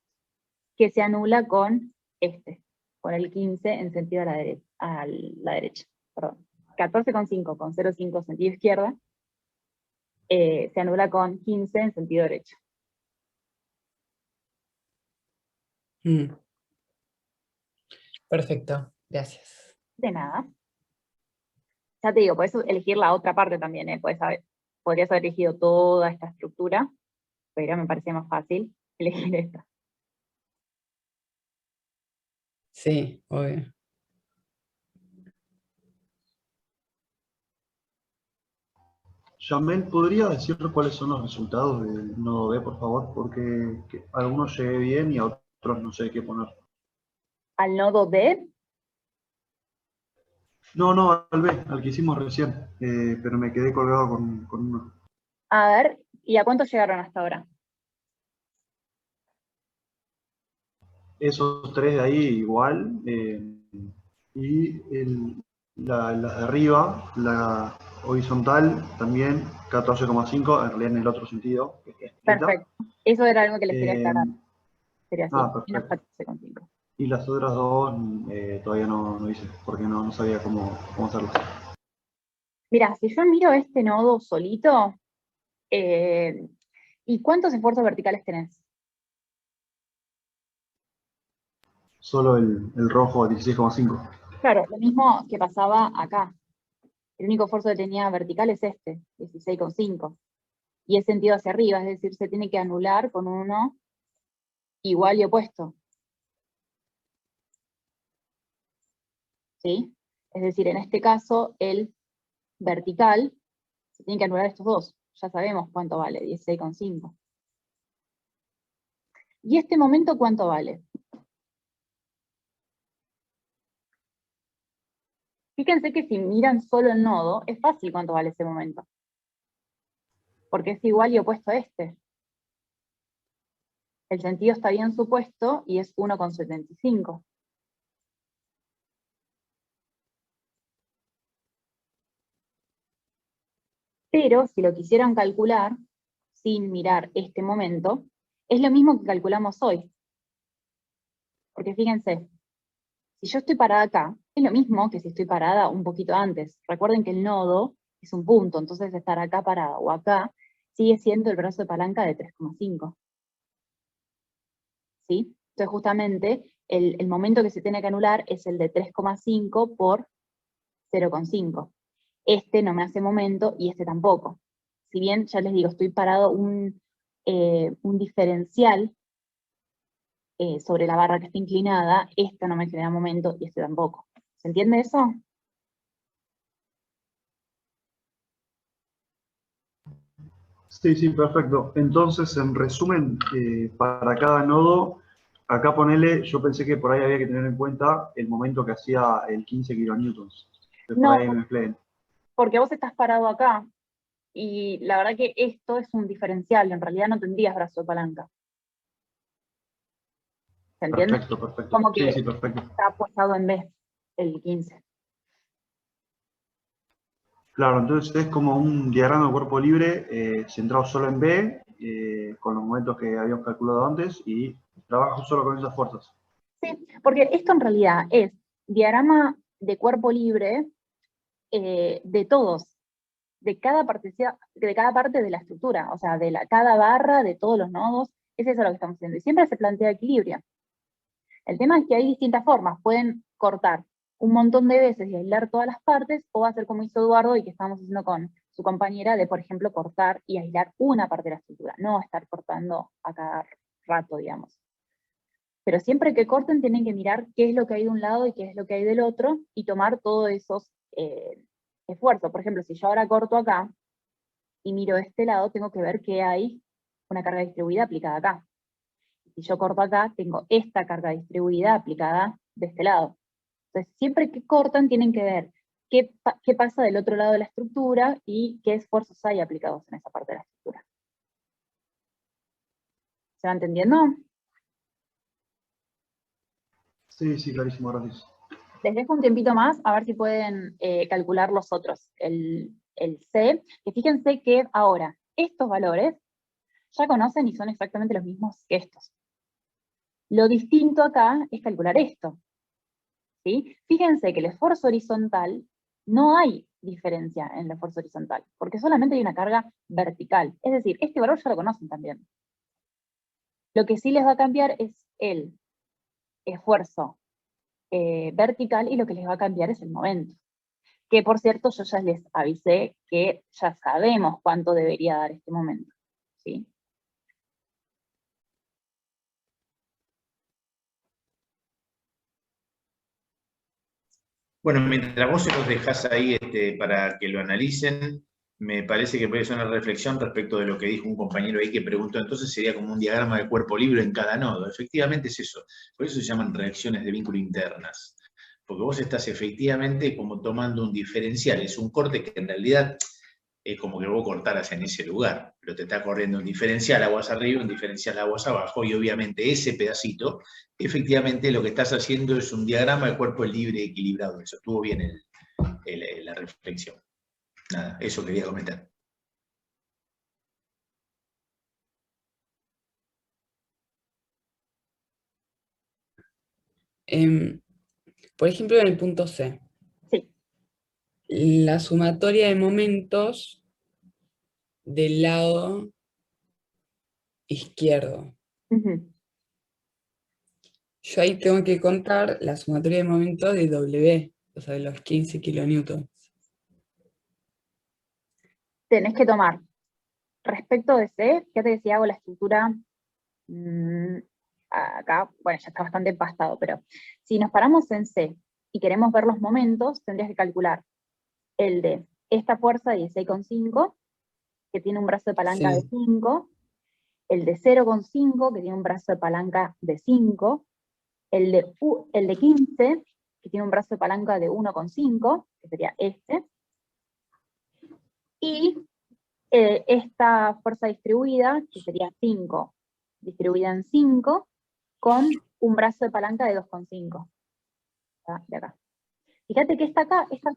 que se anula con este, con el 15 en sentido a la derecha. Perdón. 14,5 con 0,5 sentido izquierda, se anula con 15 en sentido derecho. Mm. Perfecto, gracias. De nada. Ya te digo, puedes elegir la otra parte también, ¿eh? Podrías haber elegido toda esta estructura, pero me parecía más fácil elegir esta. Sí, obvio. Yamel, ¿podría decir cuáles son los resultados del nodo B, por favor? Porque a algunos llegué bien y a otros no sé qué poner. Al nodo D, No, al B, al que hicimos recién, pero me quedé colgado con uno. a ver, ¿y a cuánto llegaron hasta ahora? Esos tres de ahí igual, y la de arriba, la horizontal también 14,5, en realidad en el otro sentido. Que está escrita. Perfecto. Eso era algo que les quería aclarar. Sería así, menos Perfecto. 14,5. Y las otras dos todavía no hice, porque no sabía cómo hacerlas. Mira, si yo miro este nodo solito, ¿y cuántos esfuerzos verticales tenés? Solo el rojo a 16,5. Claro, lo mismo que pasaba acá. El único esfuerzo que tenía vertical es este, 16,5. Y es sentido hacia arriba, es decir, se tiene que anular con uno igual y opuesto. ¿Sí? Es decir, en este caso, el vertical se tiene que anular estos dos. Ya sabemos cuánto vale, 16,5. ¿Y este momento cuánto vale? Fíjense que si miran solo el nodo, es fácil cuánto vale ese momento. Porque es igual y opuesto a este. El sentido está bien supuesto y es 1,75. Pero si lo quisieran calcular, sin mirar este momento, es lo mismo que calculamos hoy. Porque fíjense, si yo estoy parada acá, es lo mismo que si estoy parada un poquito antes. Recuerden que el nodo es un punto, entonces estar acá parada o acá sigue siendo el brazo de palanca de 3,5. ¿Sí? Entonces justamente el momento que se tiene que anular es el de 3,5 por 0,5. Este no me hace momento y este tampoco. Si bien, ya les digo, estoy parado un diferencial sobre la barra que está inclinada, esta no me genera momento y este tampoco. ¿Se entiende eso? Sí, perfecto. Entonces, en resumen, para cada nodo, acá ponele, yo pensé que por ahí había que tener en cuenta el momento que hacía el 15 kilonewtons. Que por No, ahí me mezclé. porque vos estás parado acá y la verdad que esto es un diferencial, en realidad no tendrías brazo de palanca. ¿Se entiende? Perfecto. Como que Sí, perfecto. está apoyado en B, el 15. Claro, entonces es como un diagrama de cuerpo libre centrado solo en B, con los momentos que habíamos calculado antes, y trabajo solo con esas fuerzas. Sí, porque esto en realidad es diagrama de cuerpo libre de todos, de cada parte de la estructura, o sea, de cada barra, de todos los nodos, es eso lo que estamos haciendo. Y siempre se plantea equilibrio. El tema es que hay distintas formas, pueden cortar un montón de veces y aislar todas las partes, o hacer como hizo Eduardo y que estábamos haciendo con su compañera, de, por ejemplo, cortar y aislar una parte de la estructura, no estar cortando a cada rato, digamos. Pero siempre que corten tienen que mirar qué es lo que hay de un lado y qué es lo que hay del otro, y tomar todos esos esfuerzo. Por ejemplo, si yo ahora corto acá y miro este lado, tengo que ver que hay una carga distribuida aplicada acá. Si yo corto acá, tengo esta carga distribuida aplicada de este lado. Entonces, siempre que cortan, tienen que ver qué pasa del otro lado de la estructura y qué esfuerzos hay aplicados en esa parte de la estructura. ¿Se va entendiendo? Sí, sí, clarísimo, gracias. Les dejo un tiempito más, a ver si pueden calcular los otros. El C, que fíjense que ahora, estos valores ya conocen y son exactamente los mismos que estos. Lo distinto acá es calcular esto. ¿Sí? Fíjense que el esfuerzo horizontal, no hay diferencia en el esfuerzo horizontal, porque solamente hay una carga vertical. Es decir, este valor ya lo conocen también. Lo que sí les va a cambiar es el esfuerzo vertical, y lo que les va a cambiar es el momento. Que por cierto, yo ya les avisé que ya sabemos cuánto debería dar este momento. ¿Sí? Bueno, mientras vos se los dejás ahí para que lo analicen, me parece que puede ser una reflexión respecto de lo que dijo un compañero ahí que preguntó, entonces sería como un diagrama de cuerpo libre en cada nodo. Efectivamente es eso, por eso se llaman reacciones de vínculo internas, porque vos estás efectivamente como tomando un diferencial, es un corte que en realidad es como que vos cortaras en ese lugar, pero te está corriendo un diferencial aguas arriba, un diferencial aguas abajo, y obviamente ese pedacito, efectivamente lo que estás haciendo es un diagrama de cuerpo libre equilibrado. Eso estuvo bien la reflexión. Nada, eso quería comentar. Por ejemplo, en el punto C. Sí. La sumatoria de momentos del lado izquierdo. Yo ahí tengo que contar la sumatoria de momentos de W, o sea, de los 15 kilonewtons. Tenés que tomar, respecto de C, fíjate que si hago la estructura, acá, bueno, ya está bastante empastado, pero si nos paramos en C y queremos ver los momentos, tendrías que calcular el de esta fuerza de 16,5, que tiene un brazo de palanca de 5, el de 0,5, que tiene un brazo de palanca de 5, el de 15, que tiene un brazo de palanca de 1,5, que sería este, y esta fuerza distribuida, que sería 5, distribuida en 5, con un brazo de palanca de 2,5. De acá. Fíjate que esta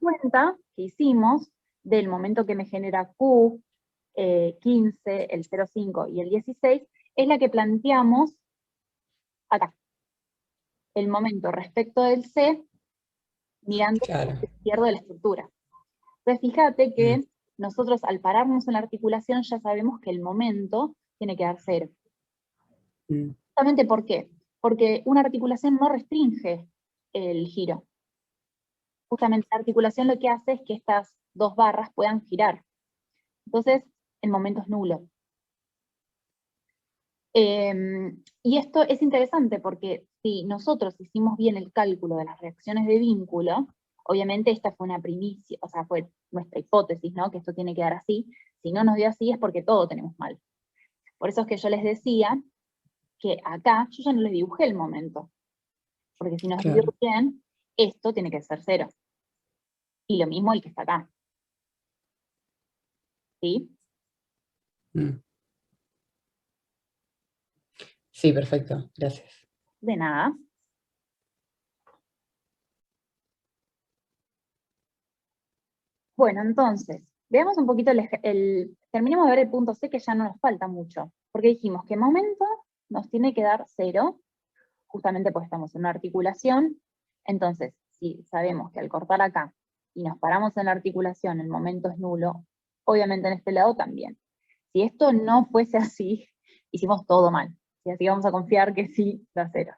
cuenta que hicimos del momento que me genera Q, 15, el 0,5 y el 16, es la que planteamos acá. El momento respecto del C, mirando el izquierdo de la estructura. Entonces fíjate que nosotros al pararnos en la articulación ya sabemos que el momento tiene que dar 0. Justamente ¿por qué? Porque una articulación no restringe el giro. Justamente la articulación lo que hace es que estas dos barras puedan girar. Entonces, el momento es nulo. Y esto es interesante porque si nosotros hicimos bien el cálculo de las reacciones de vínculo, obviamente esta fue una primicia, o sea, fue nuestra hipótesis, ¿no? Que esto tiene que dar así. Si no nos dio así es porque todo tenemos mal. Por eso es que yo les decía que acá yo ya no les dibujé el momento. Porque si nos dio bien, esto tiene que ser 0. Y lo mismo el que está acá. ¿Sí? Sí, perfecto, gracias. De nada. Bueno, entonces, veamos un poquito terminemos de ver el punto C, que ya no nos falta mucho, porque dijimos que momento nos tiene que dar 0, justamente porque estamos en una articulación. Entonces, si sabemos que al cortar acá y nos paramos en la articulación el momento es nulo, obviamente en este lado también. Si esto no fuese así, hicimos todo mal. Y así vamos a confiar que sí da 0.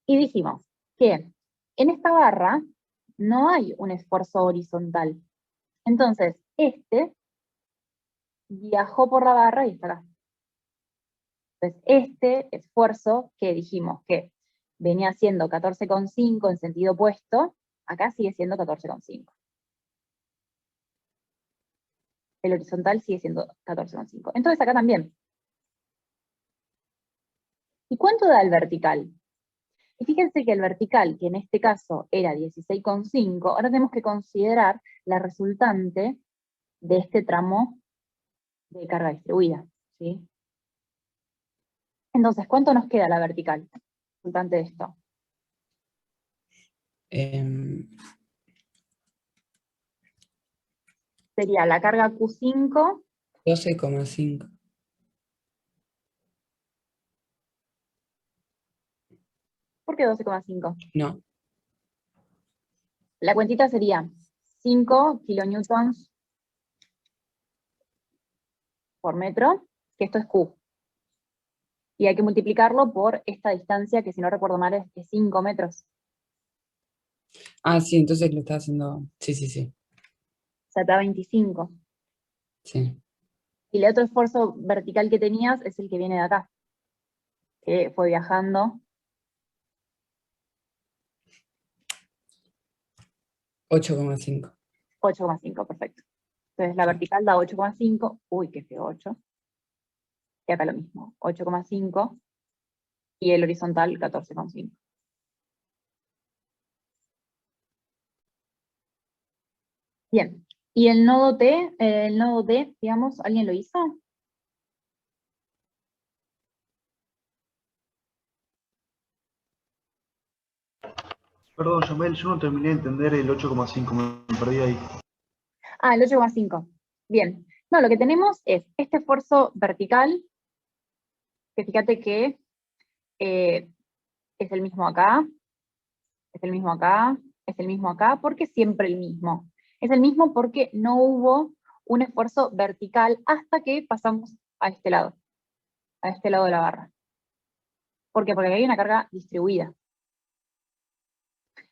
Y dijimos que en esta barra no hay un esfuerzo horizontal. Entonces, este viajó por la barra y está acá. Entonces, este esfuerzo que dijimos que venía siendo 14,5 en sentido opuesto, acá sigue siendo 14,5. el horizontal sigue siendo 14,5. Entonces acá también. ¿Y cuánto da el vertical? Y fíjense que el vertical, que en este caso era 16,5, ahora tenemos que considerar la resultante de este tramo de carga distribuida, ¿sí? Entonces, ¿cuánto nos queda la vertical? Resultante de esto. Sería la carga Q5. 12,5. ¿Por qué 12,5? No. La cuentita sería 5 kilonewtons por metro, que esto es Q. Y hay que multiplicarlo por esta distancia, que si no recuerdo mal es de 5 metros. Ah, sí, entonces lo está haciendo. Sí, sí, sí. O sea, te da 25. Sí. Y el otro esfuerzo vertical que tenías es el que viene de acá, que fue viajando. 8,5. 8,5, perfecto. Entonces la vertical da 8,5. Uy, qué feo, 8. Y acá lo mismo, 8,5. Y el horizontal, 14,5. Bien. ¿Y el nodo T, digamos, alguien lo hizo? Perdón, Yamel, yo no terminé de entender el 8,5, me perdí ahí. Ah, el 8,5. Bien. No, lo que tenemos es este esfuerzo vertical, que fíjate que es el mismo acá, es el mismo acá, es el mismo acá, porque es siempre el mismo. Es el mismo porque no hubo un esfuerzo vertical hasta que pasamos a este lado de la barra. ¿Por qué? Porque hay una carga distribuida.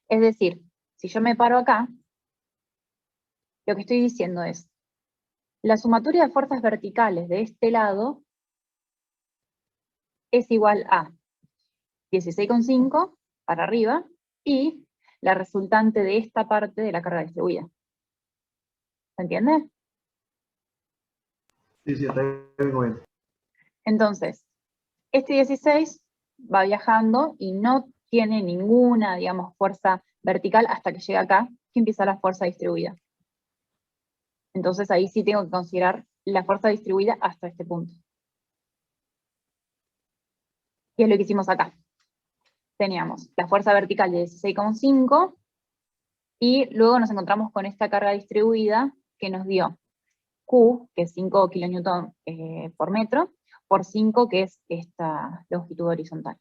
Es decir, si yo me paro acá, lo que estoy diciendo es, la sumatoria de fuerzas verticales de este lado es igual a 16,5 para arriba y la resultante de esta parte de la carga distribuida. ¿Se entiende? Sí, sí, está bien. Entonces, este 16 va viajando y no tiene ninguna, digamos, fuerza vertical hasta que llega acá, que empieza la fuerza distribuida. Entonces ahí sí tengo que considerar la fuerza distribuida hasta este punto. Y es lo que hicimos acá. Teníamos la fuerza vertical de 16,5 y luego nos encontramos con esta carga distribuida que nos dio Q, que es 5 kilonewton por metro, por 5, que es esta longitud horizontal.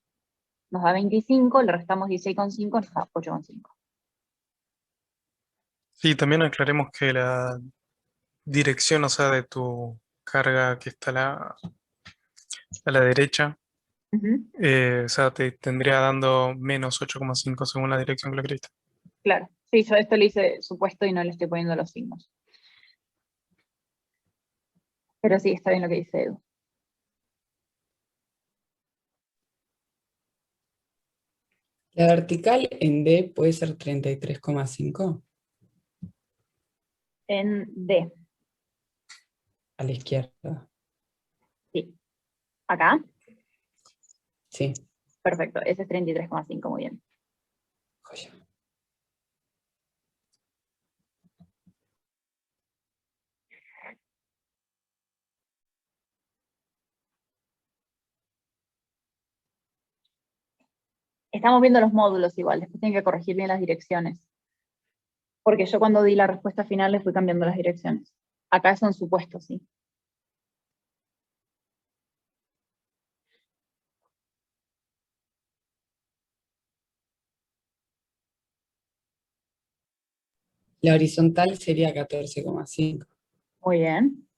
Nos da 25, le restamos 16,5, nos da 8,5. Sí, también aclaremos que la dirección, o sea, de tu carga que está a la derecha, o sea, te tendría dando menos 8,5 según la dirección que lo creíste. Claro, sí, yo esto le hice supuesto y no le estoy poniendo los signos. Pero sí, está bien lo que dice Edu. La vertical en D puede ser 33,5 En D, a la izquierda. sí. ¿Acá? Sí. Perfecto, ese es 33,5, muy bien. Joya. Estamos viendo los módulos igual, después tienen que corregir bien las direcciones. Porque yo cuando di la respuesta final le fui cambiando las direcciones. Acá son supuestos, sí. La horizontal sería 14,5. Muy bien.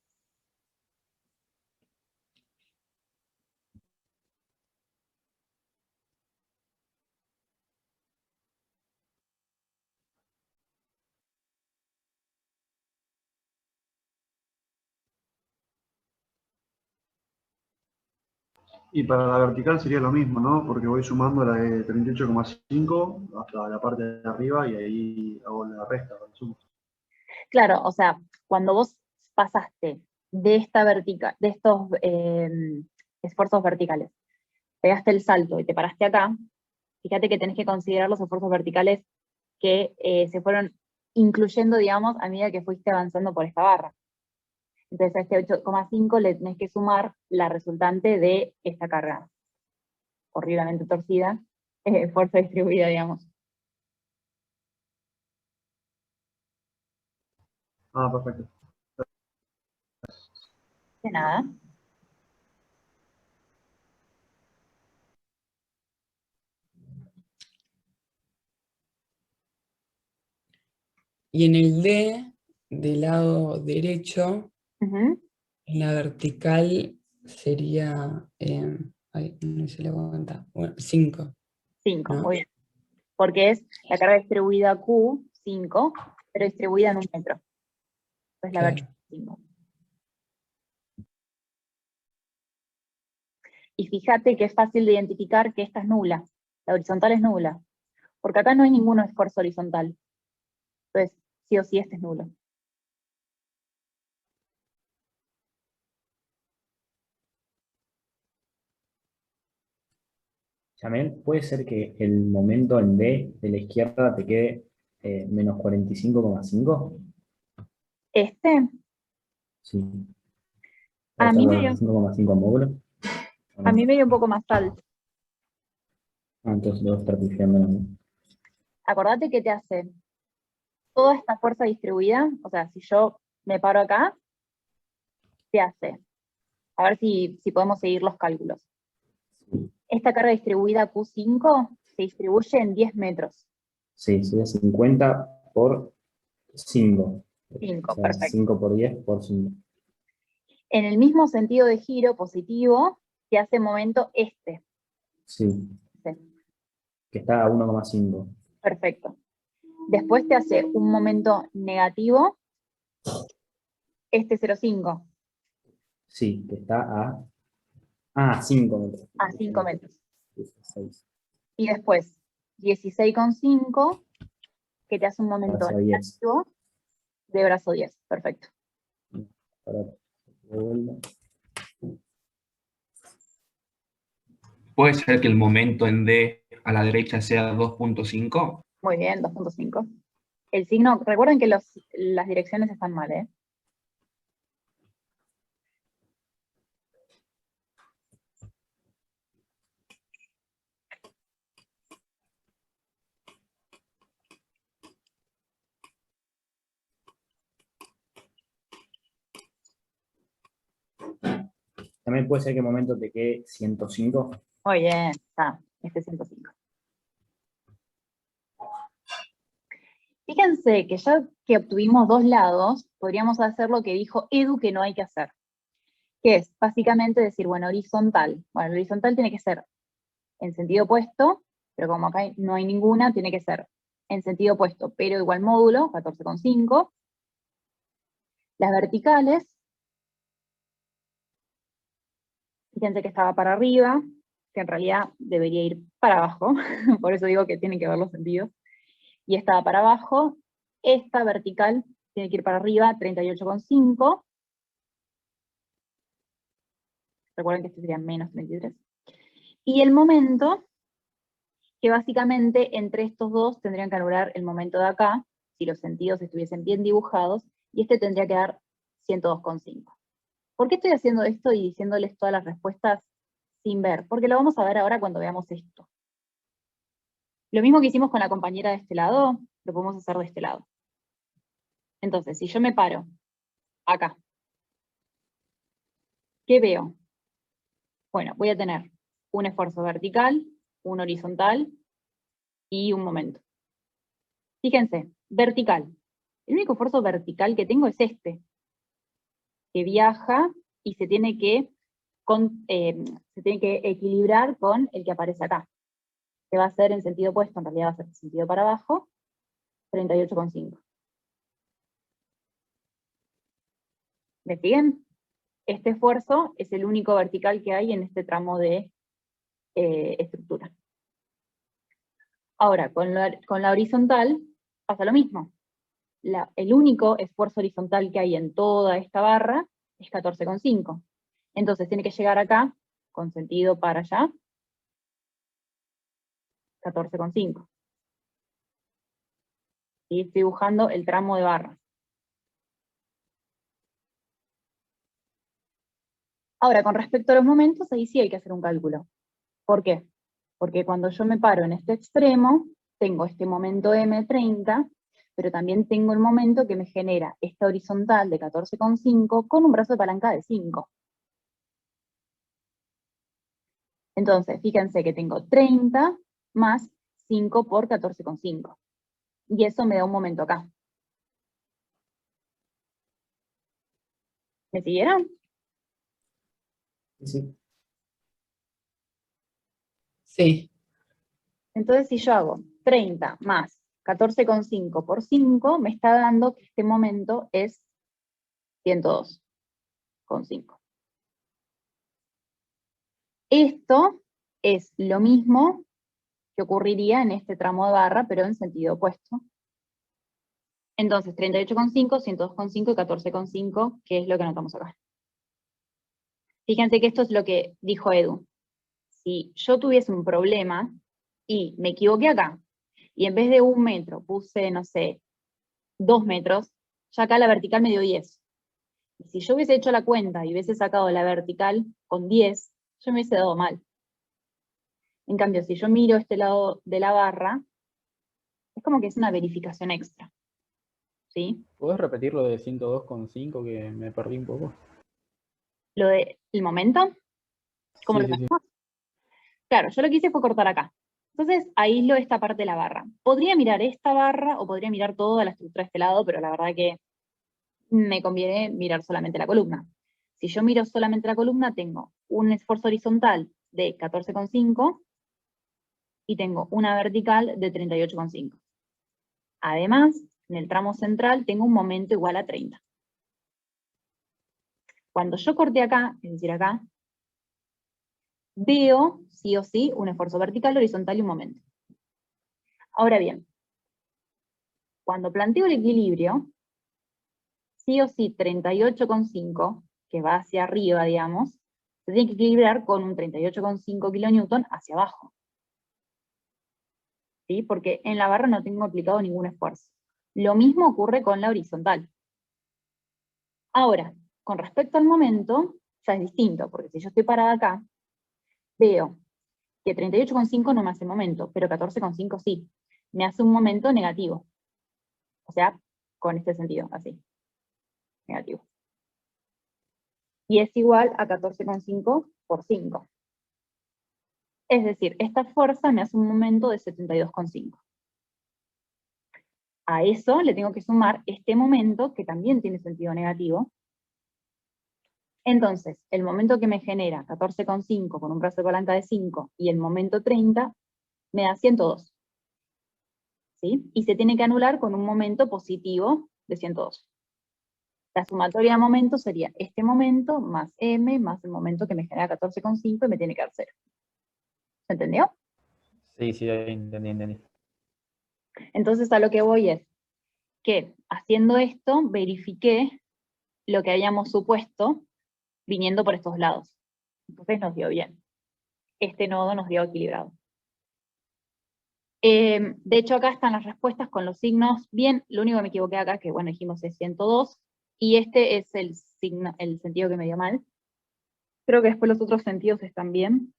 Y para la vertical sería lo mismo, ¿no? Porque voy sumando la de 38,5 hasta la parte de arriba y ahí hago la resta, lo sumo. Claro, o sea, cuando vos pasaste de esta vertical, de estos esfuerzos verticales, pegaste el salto y te paraste acá, fíjate que tenés que considerar los esfuerzos verticales que se fueron incluyendo, digamos, a medida que fuiste avanzando por esta barra. Entonces a este 8,5 le tenés que sumar la resultante de esta carga horriblemente torcida, fuerza distribuida, digamos. Ah, perfecto. De nada. Y en el D, del lado derecho, Ujú. en la vertical sería, ay, no se le cuenta, bueno, 5. 5, ¿no? muy bien. Porque es la carga distribuida Q, 5, pero distribuida en 1 metro. Entonces la vertical 5. Y fíjate que es fácil de identificar que esta es nula. La horizontal es nula. Porque acá no hay ningún esfuerzo horizontal. Entonces, sí o sí este es nulo. Yamel, ¿puede ser que el momento en D de la izquierda te quede menos 45,5? Este, Sí. a O sea, mí 45,5 módulo. ¿O no? me dio un poco más alto. Ah, entonces lo estar pifiando, ¿no? Acordate que te hace toda esta fuerza distribuida, o sea, si yo me paro acá, te hace. A ver si podemos seguir los cálculos. Esta carga distribuida Q5 se distribuye en 10 metros. Sí, sería 50 por 5. 5, O sea, perfecto. 5 por 10 por 5. En el mismo sentido de giro positivo, te hace momento este. Sí. Sí. Que está a 1,5. Perfecto. Después te hace un momento negativo, este 0,5. Sí, que está a 5 metros. A 5 metros. 16. Y después 16,5, que te hace un momento Brazo 10. negativo de brazo 10. Perfecto. Para ¿Puede ser que el momento en D a la derecha sea 2.5? Muy bien, 2,5. El signo, recuerden que las direcciones están mal, ¿eh? También puede ser que el momento te quede 105. Muy bien, está, este 105. Fíjense que ya que obtuvimos dos lados, podríamos hacer lo que dijo Edu que no hay que hacer. Que es básicamente decir, bueno, horizontal. Bueno, el horizontal tiene que ser en sentido opuesto, pero como acá no hay ninguna, tiene que ser en sentido opuesto, pero igual módulo, 14,5. Las verticales, fíjense que estaba para arriba, que en realidad debería ir para abajo, por eso digo que tienen que ver los sentidos. Y estaba para abajo, esta vertical tiene que ir para arriba, 38,5. Recuerden que este sería menos 33. Y el momento, que básicamente entre estos dos tendrían que anular el momento de acá, si los sentidos estuviesen bien dibujados, y este tendría que dar 102,5. ¿Por qué estoy haciendo esto y diciéndoles todas las respuestas sin ver? Porque lo vamos a ver ahora cuando veamos esto. Lo mismo que hicimos con la compañera de este lado, lo podemos hacer de este lado. Entonces, si yo me paro acá, ¿qué veo? Bueno, voy a tener un esfuerzo vertical, un horizontal y un momento. Fíjense, vertical. El único esfuerzo vertical que tengo es este, que viaja y se tiene que equilibrar con el que aparece acá. Que va a ser en sentido opuesto, en realidad va a ser en sentido para abajo, 38,5. ¿Me siguen? Este esfuerzo es el único vertical que hay en este tramo de estructura. Ahora, con la horizontal pasa lo mismo. el único esfuerzo horizontal que hay en toda esta barra es 14,5. Entonces tiene que llegar acá, con sentido para allá, 14,5. Y estoy dibujando el tramo de barras. Ahora, con respecto a los momentos, ahí sí hay que hacer un cálculo. ¿Por qué? Porque cuando yo me paro en este extremo, tengo este momento M30, pero también tengo el momento que me genera esta horizontal de 14,5 con un brazo de palanca de 5. Entonces, fíjense que tengo 30 más 5 por 14,5. Y eso me da un momento acá. ¿Me siguieron? Sí. Sí. Entonces, si yo hago 30 más 14,5 por 5, me está dando que este momento es 102,5. Esto es lo mismo que ocurriría en este tramo de barra, pero en sentido opuesto. Entonces, 38,5, 102,5 y 14,5, que es lo que anotamos acá. Fíjense que esto es lo que dijo Edu. Si yo tuviese un problema y me equivoqué acá, y en vez de 1 metro puse, no sé, 2 metros, ya acá la vertical me dio 10. Y si yo hubiese hecho la cuenta y hubiese sacado la vertical con 10, yo me hubiese dado mal. En cambio, si yo miro este lado de la barra, es como que es una verificación extra. ¿Sí? ¿Puedes repetir lo de 102,5 que me perdí un poco? Lo de el momento, ¿cómo Sí, lo sí, sí. sacamos? Claro, yo lo que hice fue cortar acá. Entonces, aíslo esta parte de la barra. Podría mirar esta barra o podría mirar toda la estructura de este lado, pero la verdad que me conviene mirar solamente la columna. Si yo miro solamente la columna, tengo un esfuerzo horizontal de 14,5 y tengo una vertical de 38,5. Además, en el tramo central tengo un momento igual a 30. Cuando yo corté acá, es decir acá, veo sí o sí un esfuerzo vertical, horizontal y un momento. Ahora bien, cuando planteo el equilibrio, sí o sí 38,5, que va hacia arriba, digamos, se tiene que equilibrar con un 38,5 kilonewton hacia abajo. ¿Sí? Porque en la barra no tengo aplicado ningún esfuerzo. Lo mismo ocurre con la horizontal. Ahora, con respecto al momento, ya es distinto, porque si yo estoy parada acá, veo que 38,5 no me hace momento, pero 14,5 sí. Me hace un momento negativo. O sea, con este sentido, así. Negativo. Y es igual a 14,5 por 5. Es decir, esta fuerza me hace un momento de 72,5. A eso le tengo que sumar este momento, que también tiene sentido negativo. Entonces, el momento que me genera 14,5 con un brazo de palanca de 5 y el momento 30, me da 102. ¿Sí? Y se tiene que anular con un momento positivo de 102. La sumatoria de momentos sería este momento más m más el momento que me genera 14,5 y me tiene que dar 0. ¿Se entendió? Sí, sí, ahí entendí. Entonces a lo que voy es que haciendo esto verifiqué lo que habíamos supuesto viniendo por estos lados. Entonces nos dio bien. Este nodo nos dio equilibrado. De hecho acá están las respuestas con los signos bien. Lo único que me equivoqué acá, que bueno, dijimos es 102, y este es el sentido que me dio mal. Creo que después los otros sentidos están bien.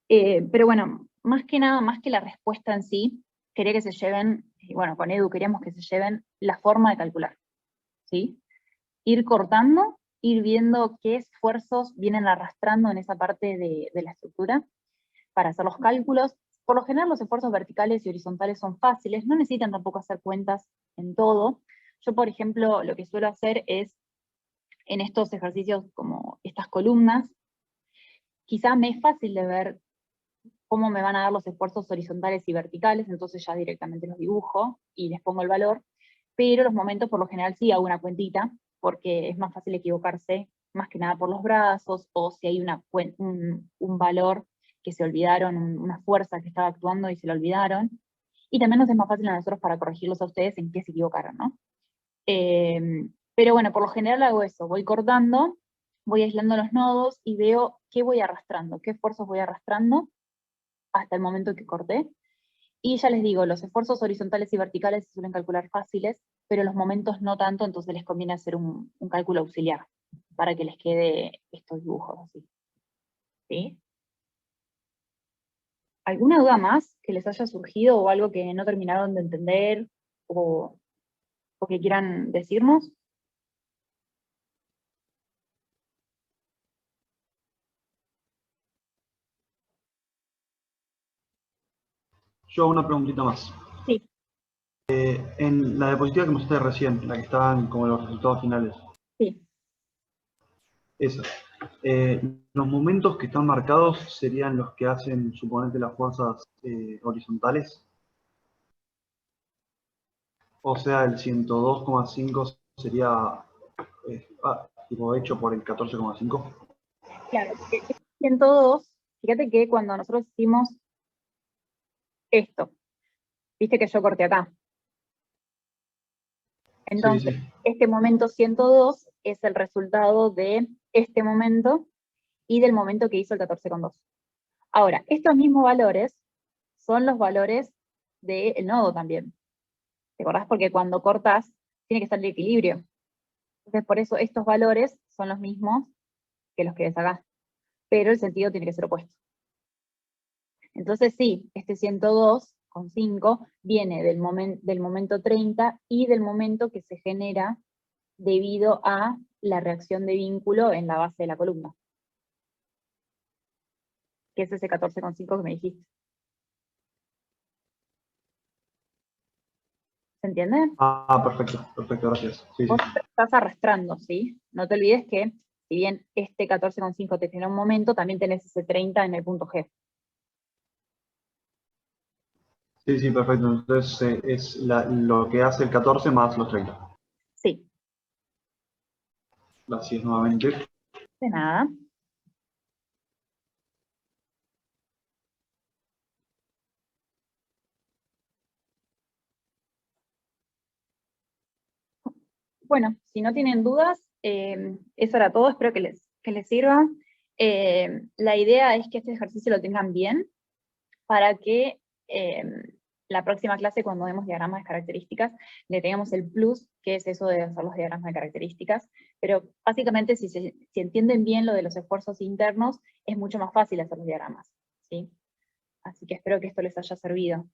Pero bueno, más que nada, más que la respuesta en sí, quería que se lleven, bueno, con Edu queríamos que se lleven la forma de calcular, ¿sí? Ir cortando, ir viendo qué esfuerzos vienen arrastrando en esa parte de la estructura para hacer los cálculos. Por lo general los esfuerzos verticales y horizontales son fáciles, no necesitan tampoco hacer cuentas en todo. Yo, por ejemplo, lo que suelo hacer es, en estos ejercicios como estas columnas, quizá me es fácil de ver cómo me van a dar los esfuerzos horizontales y verticales, entonces ya directamente los dibujo y les pongo el valor, pero los momentos por lo general sí hago una cuentita, porque es más fácil equivocarse, más que nada por los brazos, o si hay un valor que se olvidaron, una fuerza que estaba actuando y se lo olvidaron, y también nos es más fácil a nosotros para corregirlos a ustedes en qué se equivocaron, ¿no? Pero bueno, por lo general hago eso, voy cortando, voy aislando los nodos y veo qué voy arrastrando, qué esfuerzos voy arrastrando hasta el momento que corté. Y ya les digo, los esfuerzos horizontales y verticales se suelen calcular fáciles, pero los momentos no tanto, entonces les conviene hacer un cálculo auxiliar para que les quede estos dibujos así. ¿Sí? ¿Alguna duda más que les haya surgido o algo que no terminaron de entender o que quieran decirnos? Yo una preguntita más. Sí. En la diapositiva que mostraste recién, la que estaban como los resultados finales. Sí. Esa. Los momentos que están marcados serían los que hacen, suponete, las fuerzas horizontales. O sea, el 102,5 sería tipo hecho por el 14,5. Claro, porque el 102, fíjate que cuando nosotros hicimos esto, viste que yo corté acá. Entonces, Sí. este momento 102 es el resultado de este momento y del momento que hizo el 14,2. Ahora, estos mismos valores son los valores del nodo también. ¿Te acordás? Porque cuando cortas, tiene que estar el equilibrio. Entonces, por eso estos valores son los mismos que los que ves acá. Pero el sentido tiene que ser opuesto. Entonces sí, este 102,5 viene del momento 30 y del momento que se genera debido a la reacción de vínculo en la base de la columna. Que es ese 14,5 que me dijiste. ¿Se entiende? Perfecto, gracias. Sí, Vos estás arrastrando, ¿sí? No te olvides que, si bien este 14,5 te tiene un momento, también tenés ese 30 en el punto G. Sí, perfecto. Entonces es lo que hace el 14 más los 30. Sí. Gracias nuevamente. De nada. Bueno, si no tienen dudas, eso era todo, espero que les sirva. La idea es que este ejercicio lo tengan bien, para que la próxima clase, cuando demos diagramas de características, le tengamos el plus, que es eso de hacer los diagramas de características, pero básicamente si entienden bien lo de los esfuerzos internos, es mucho más fácil hacer los diagramas, ¿sí? Así que espero que esto les haya servido.